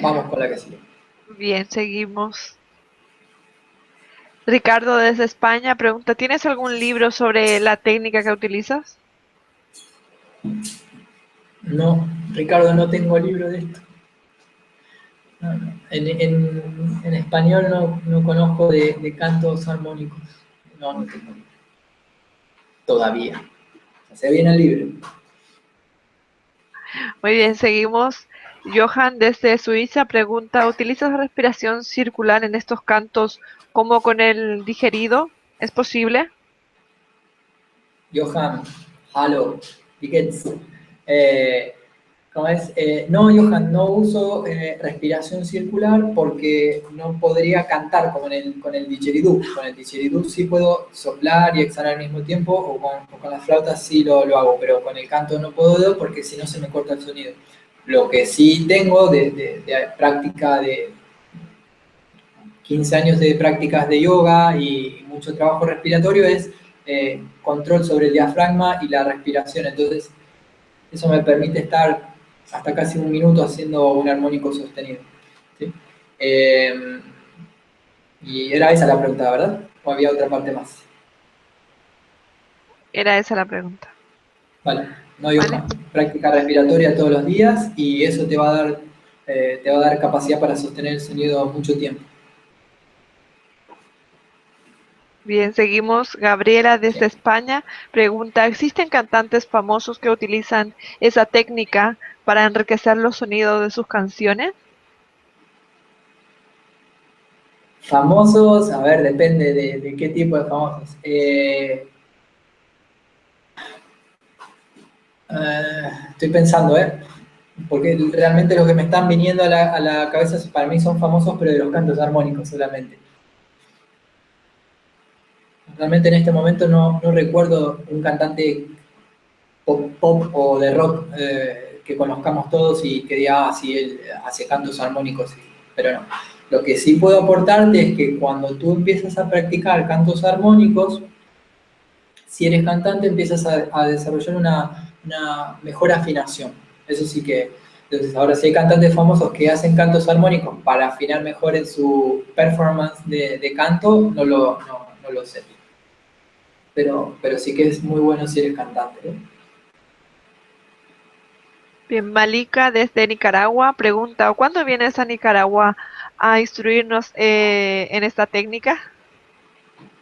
Vamos con la que sigue. Bien, seguimos. Ricardo desde España pregunta, ¿tienes algún libro sobre la técnica que utilizas? No, Ricardo, no tengo libro de esto. No, no. En español no conozco de cantos armónicos. No, no tengo libro. Todavía. Se viene el libro. Muy bien, seguimos. Johan desde Suiza pregunta, ¿utilizas la respiración circular en estos cantos como con el digerido? ¿Es posible? Johan, hallo, wie geht's? ¿Cómo es? No, Johan, no uso respiración circular porque no podría cantar como con el didgeridoo. Con el didgeridoo sí puedo soplar y exhalar al mismo tiempo, o con la flauta sí lo hago, pero con el canto no puedo porque si no se me corta el sonido. Lo que sí tengo de práctica de 15 años de prácticas de yoga y mucho trabajo respiratorio es control sobre el diafragma y la respiración. Entonces, eso me permite estar hasta casi un minuto haciendo un armónico sostenido. ¿Sí? Y era esa la pregunta, ¿verdad? ¿O había otra parte más? Era esa la pregunta. Vale, no, ¿Vale? Johan. Práctica respiratoria todos los días y eso te va a dar capacidad para sostener el sonido mucho tiempo. Bien, seguimos. Gabriela ¿Sí? desde España pregunta, ¿existen cantantes famosos que utilizan esa técnica para enriquecer los sonidos de sus canciones? Famosos, a ver, depende de qué tipo de famosos. Estoy pensando, porque realmente los que me están viniendo a la cabeza para mí son famosos, pero de los cantos armónicos solamente. Realmente en este momento no recuerdo un cantante pop o de rock que conozcamos todos y que diga, ah, sí, él hace cantos armónicos, pero no. Lo que sí puedo aportarte es que cuando tú empiezas a practicar cantos armónicos, si eres cantante empiezas a desarrollar una mejor afinación. Eso sí que, entonces ahora si hay cantantes famosos que hacen cantos armónicos para afinar mejor en su performance de canto, no lo sé. Pero sí que es muy bueno si eres cantante, ¿eh? Bien, Malika desde Nicaragua pregunta, ¿cuándo vienes a Nicaragua a instruirnos en esta técnica?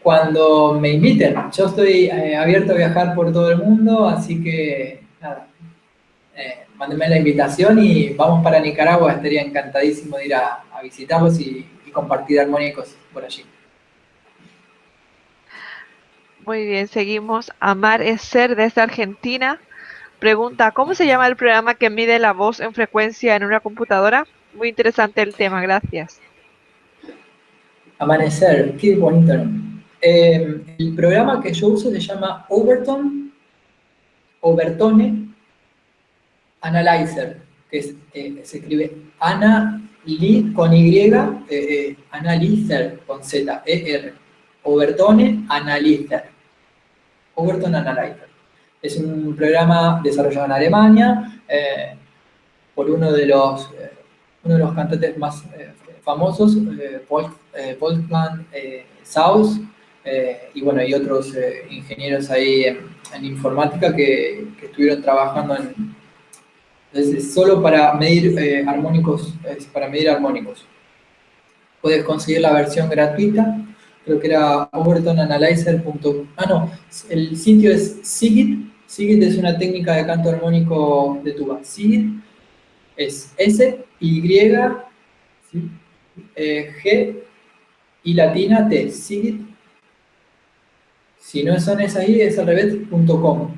Cuando me inviten. Yo estoy abierto a viajar por todo el mundo, así que nada, mándenme la invitación y vamos para Nicaragua. Estaría encantadísimo de ir a visitarlos y compartir armónicos por allí. Muy bien, seguimos. Amar es ser desde Argentina. Pregunta, ¿cómo se llama el programa que mide la voz en frecuencia en una computadora? Muy interesante el tema, gracias. Amanecer, qué bonito nombre. El programa que yo uso se llama Overtone Analyzer, que se escribe con Y, Analyzer con Z, E-R. Overtone Analyzer. Overtone Analyzer. Es un programa desarrollado en Alemania por uno de los uno de los cantantes más famosos, Wolfgang Saus, y bueno, y otros ingenieros ahí en informática que estuvieron trabajando es solo para medir armónicos, para medir armónicos. Puedes conseguir la versión gratuita, creo que era overtoneanalyzer.com. Ah, no, el sitio es Sigit. Sigit es una técnica de canto armónico de tuba. Sigit es S, Y, ¿sí? G y latina T. Sigit. Si no son esas ahí, es al revés, .com.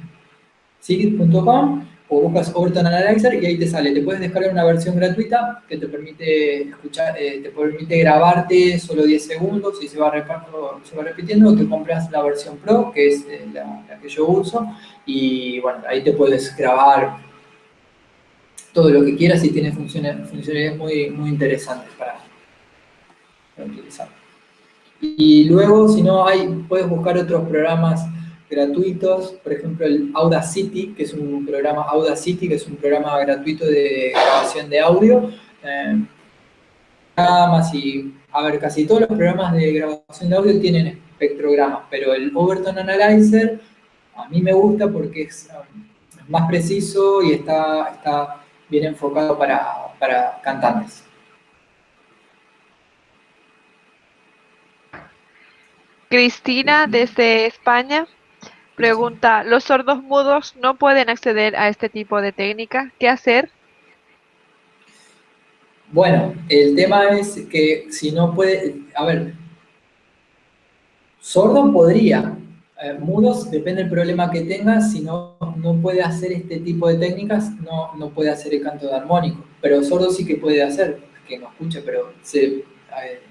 Sigit.com o buscas Overton Analyzer y ahí te sale. Te puedes descargar una versión gratuita que te permite escuchar, te permite grabarte solo 10 segundos y se va repitiendo, o te compras la versión Pro, que es la que yo uso, y bueno, ahí te puedes grabar todo lo que quieras y tiene funcionalidades muy, muy interesantes para utilizar. Y luego, si no, puedes buscar otros programas gratuitos, por ejemplo el Audacity, que es un programa gratuito de grabación de audio. Y, a ver, casi todos los programas de grabación de audio tienen espectrogramas, pero el Overton Analyzer a mí me gusta porque es más preciso y está bien enfocado para cantantes. Cristina, desde España, pregunta, ¿los sordos mudos no pueden acceder a este tipo de técnica? ¿Qué hacer? Bueno, el tema es que si no puede, a ver, sordo podría, mudos, depende del problema que tengas, si no puede hacer este tipo de técnicas, no puede hacer el canto de armónico, pero sordo sí que puede hacer, que no escuche, pero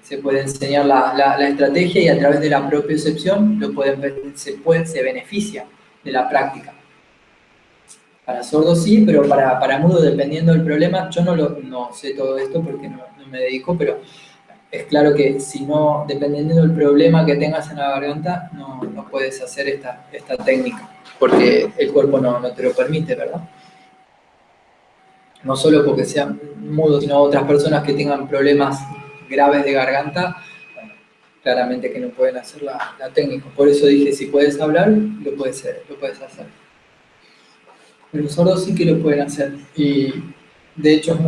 se puede enseñar la estrategia y a través de la propia excepción se beneficia de la práctica. Para sordos sí, pero para mudo, dependiendo del problema, yo no sé todo esto porque no me dedico, pero es claro que si no, dependiendo del problema que tengas en la garganta, no puedes hacer esta técnica, porque el cuerpo no te lo permite, ¿verdad? No solo porque sean mudos, sino otras personas que tengan problemas graves de garganta, claramente que no pueden hacer la técnica. Por eso dije, si puedes hablar, lo puedes hacer. Pero los sordos sí que lo pueden hacer. Y de hecho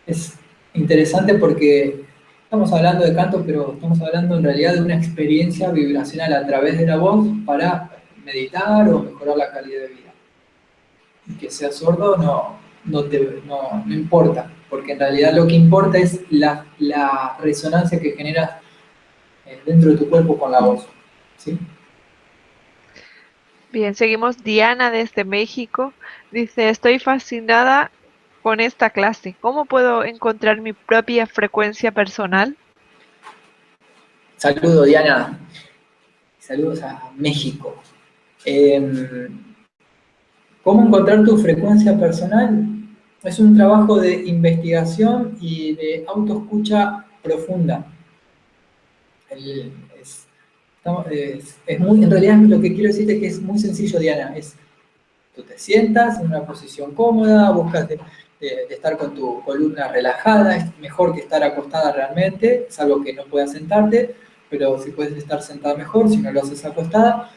es interesante porque estamos hablando de canto, pero estamos hablando en realidad de una experiencia vibracional a través de la voz para meditar o mejorar la calidad de vida. Y que seas sordo no importa, porque en realidad lo que importa es la resonancia que generas dentro de tu cuerpo con la voz. ¿Sí? Bien, seguimos. Diana, desde México, dice, estoy fascinada con esta clase. ¿Cómo puedo encontrar mi propia frecuencia personal? Saludos, Diana. Saludos a México. ¿Cómo encontrar tu frecuencia personal? Es un trabajo de investigación y de autoescucha profunda. En realidad lo que quiero decirte es que es muy sencillo, Diana. Tú te sientas en una posición cómoda, buscas de estar con tu columna relajada, es mejor que estar acostada realmente, salvo que no puedas sentarte, pero si puedes estar sentada mejor, si no lo haces acostada.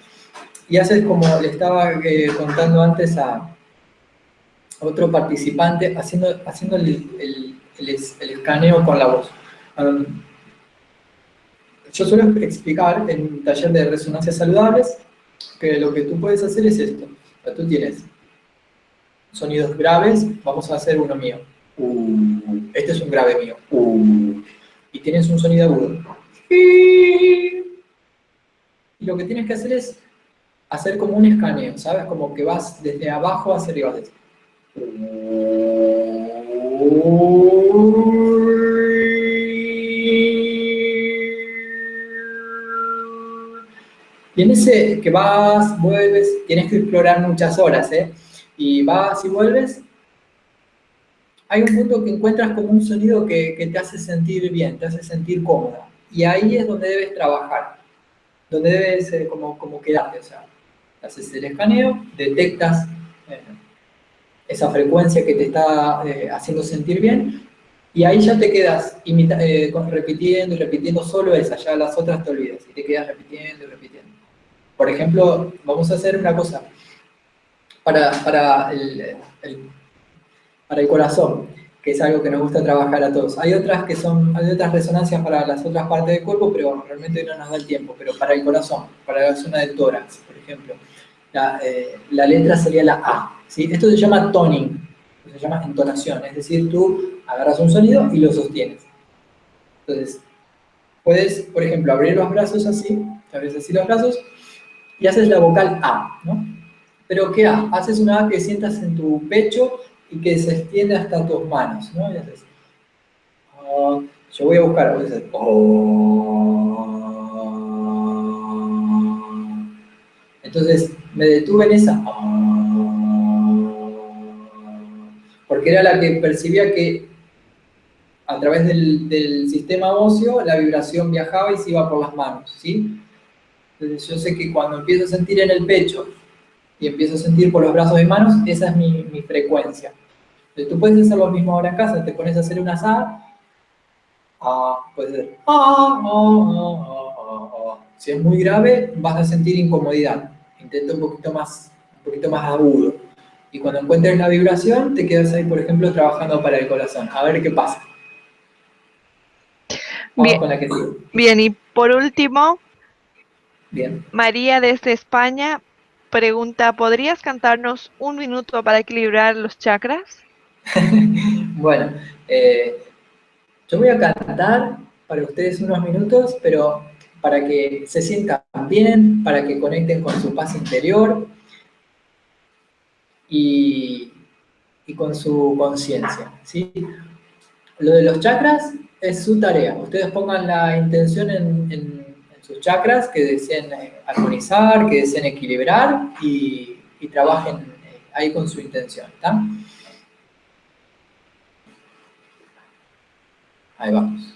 Y haces como le estaba contando antes a otro participante, haciendo el escaneo con la voz. Yo suelo explicar en un taller de resonancias saludables que lo que tú puedes hacer es esto. O sea, tú tienes sonidos graves, vamos a hacer uno mío. Este es un grave mío. Y tienes un sonido agudo. Y lo que tienes que hacer es hacer como un escaneo, ¿sabes? Como que vas desde abajo hacia arriba. Y en ese que vas, vuelves, tienes que explorar muchas horas, ¿eh? Y vas y vuelves, hay un punto que encuentras como un sonido que te hace sentir bien, te hace sentir cómoda. Y ahí es donde debes trabajar, donde debes como quedarte, o sea, haces el escaneo, detectas esa frecuencia que te está haciendo sentir bien, Y ahí ya te quedas repitiendo y repitiendo solo esa, ya las otras te olvidas, y te quedas repitiendo y repitiendo. Por ejemplo, vamos a hacer una cosa para para el corazón, que es algo que nos gusta trabajar a todos. Hay otras resonancias para las otras partes del cuerpo, pero realmente no nos da el tiempo. Pero para el corazón, para la zona del tórax, por ejemplo, la letra sería la A, ¿sí? Esto se llama toning, se llama entonación, es decir, tú agarras un sonido y lo sostienes. Entonces, puedes, por ejemplo, abrir los brazos así, abres así los brazos y haces la vocal A, ¿no? Pero ¿qué A? Haces una A que sientas en tu pecho y que se extiende hasta tus manos, ¿no? Y haces, ah, yo voy a buscar, voy a hacer, oh. Entonces me detuve en esa, porque era la que percibía que a través del sistema óseo la vibración viajaba y se iba por las manos, ¿sí? Entonces yo sé que cuando empiezo a sentir en el pecho y empiezo a sentir por los brazos y manos, esa es mi frecuencia. Entonces tú puedes hacer lo mismo ahora en casa, te pones a hacer una sa, puedes hacer Si es muy grave, vas a sentir incomodidad. Intenta un poquito más agudo. Y cuando encuentres la vibración, te quedas ahí, por ejemplo, trabajando para el corazón. A ver qué pasa. Vamos Bien, con la que sigue. bien, y por último, Bien. María desde España pregunta, ¿podrías cantarnos un minuto para equilibrar los chakras? Bueno, yo voy a cantar para ustedes unos minutos, pero para que se sientan bien, para que conecten con su paz interior y, y con su conciencia, ¿sí? Lo de los chakras es su tarea. Ustedes pongan la intención en sus chakras que deseen armonizar, que deseen equilibrar y trabajen ahí con su intención, ¿está? Ahí vamos.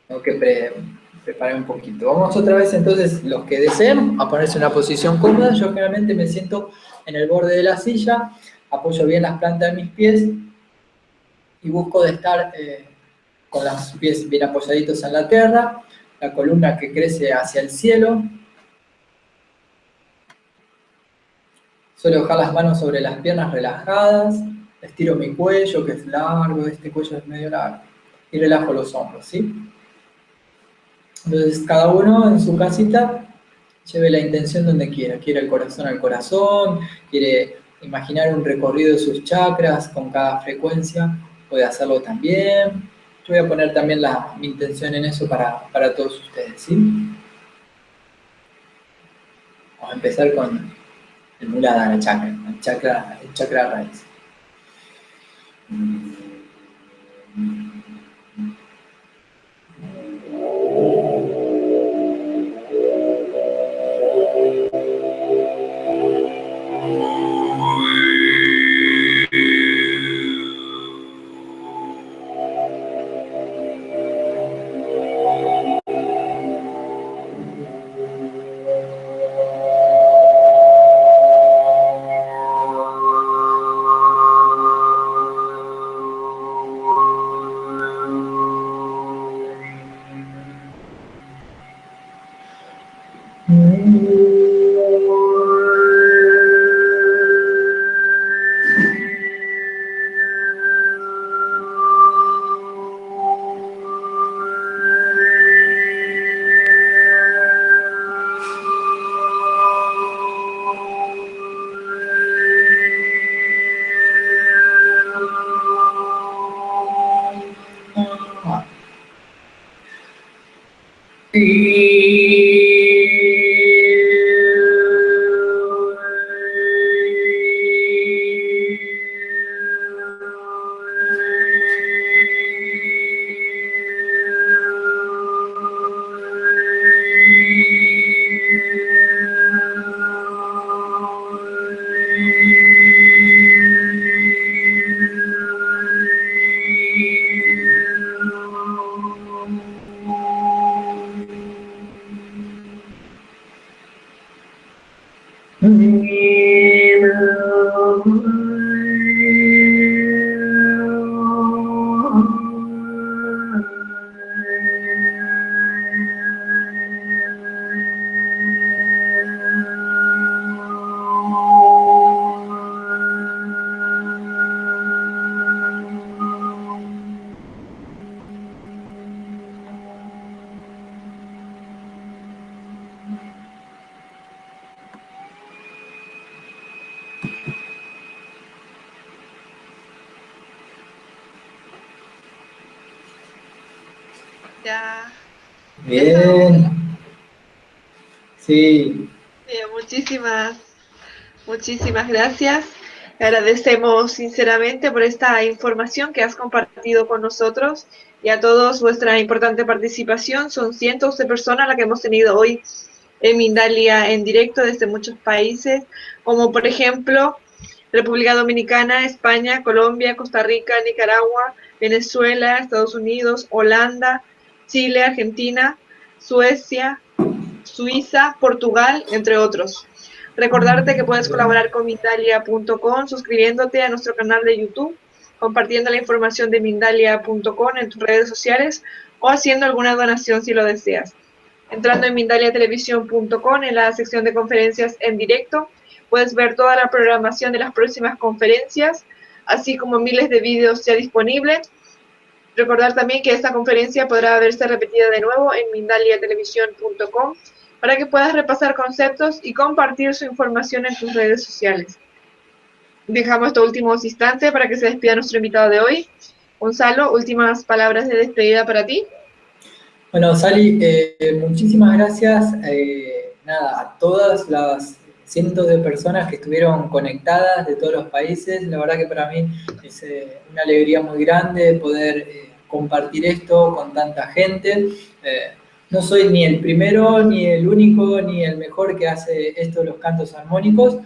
Tengo que preparar un poquito. Vamos otra vez entonces, los que deseen, a ponerse en una posición cómoda. Yo generalmente me siento en el borde de la silla, apoyo bien las plantas de mis pies y busco de estar con los pies bien apoyaditos en la tierra, la columna que crece hacia el cielo. Suelo dejar las manos sobre las piernas relajadas, estiro mi cuello que es largo, este cuello es medio largo, y relajo los hombros, ¿sí? Entonces cada uno en su casita lleve la intención donde quiera. Quiere el corazón al corazón, quiere imaginar un recorrido de sus chakras con cada frecuencia, puede hacerlo también. Yo voy a poner también mi intención en eso para todos ustedes, ¿sí? Vamos a empezar con el Muladhara chakra, el chakra raíz. Ya, eso, Bien, sí. muchísimas, muchísimas gracias. Agradecemos sinceramente por esta información que has compartido con nosotros y a todos vuestra importante participación. Son cientos de personas las que hemos tenido hoy en Mindalia en directo desde muchos países, como por ejemplo República Dominicana, España, Colombia, Costa Rica, Nicaragua, Venezuela, Estados Unidos, Holanda, Chile, Argentina, Suecia, Suiza, Portugal, entre otros. Recordarte que puedes colaborar con Mindalia.com suscribiéndote a nuestro canal de YouTube, compartiendo la información de Mindalia.com en tus redes sociales o haciendo alguna donación si lo deseas. Entrando en mindaliatelevisión.com en la sección de conferencias en directo, puedes ver toda la programación de las próximas conferencias, así como miles de vídeos ya disponibles. Recordar también que esta conferencia podrá verse repetida de nuevo en mindaliatelevisión.com para que puedas repasar conceptos y compartir su información en tus redes sociales. Dejamos estos últimos instantes para que se despida nuestro invitado de hoy. Gonzalo, últimas palabras de despedida para ti. Bueno, Sally, muchísimas gracias nada, a todas las cientos de personas que estuvieron conectadas de todos los países. La verdad que para mí es una alegría muy grande poder compartir esto con tanta gente. No soy ni el primero, ni el único, ni el mejor que hace esto de los cantos armónicos,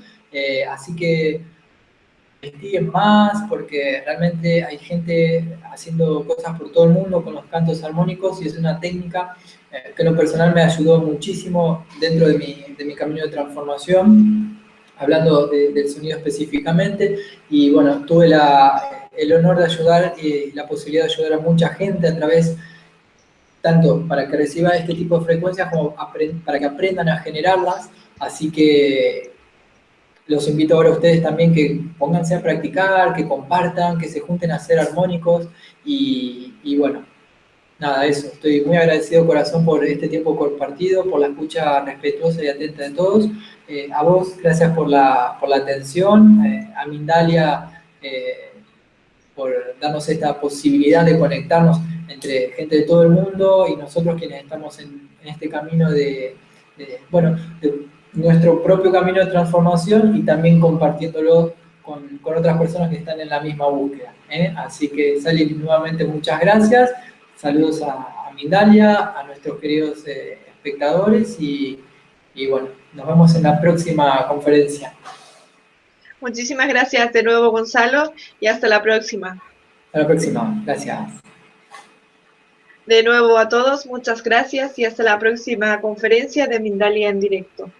así que investiguen más porque realmente hay gente haciendo cosas por todo el mundo con los cantos armónicos y es una técnica que en lo personal me ayudó muchísimo dentro de mi camino de transformación, hablando del sonido específicamente. Y bueno, tuve el honor de ayudar y la posibilidad de ayudar a mucha gente a través, tanto para que reciba este tipo de frecuencias como para que aprendan a generarlas. Así que los invito ahora a ustedes también que pónganse a practicar, que compartan, que se junten a hacer armónicos y bueno, nada, eso. Estoy muy agradecido, corazón, por este tiempo compartido, por la escucha respetuosa y atenta de todos. A vos, gracias por la atención, a Mindalia por darnos esta posibilidad de conectarnos entre gente de todo el mundo y nosotros quienes estamos en este camino bueno, de nuestro propio camino de transformación y también compartiéndolo con otras personas que están en la misma búsqueda. Así que, Sally, nuevamente muchas gracias. Saludos a Mindalia, a nuestros queridos espectadores y bueno, nos vemos en la próxima conferencia. Muchísimas gracias de nuevo, Gonzalo, y hasta la próxima. Hasta la próxima. Gracias. De nuevo a todos, muchas gracias y hasta la próxima conferencia de Mindalia en directo.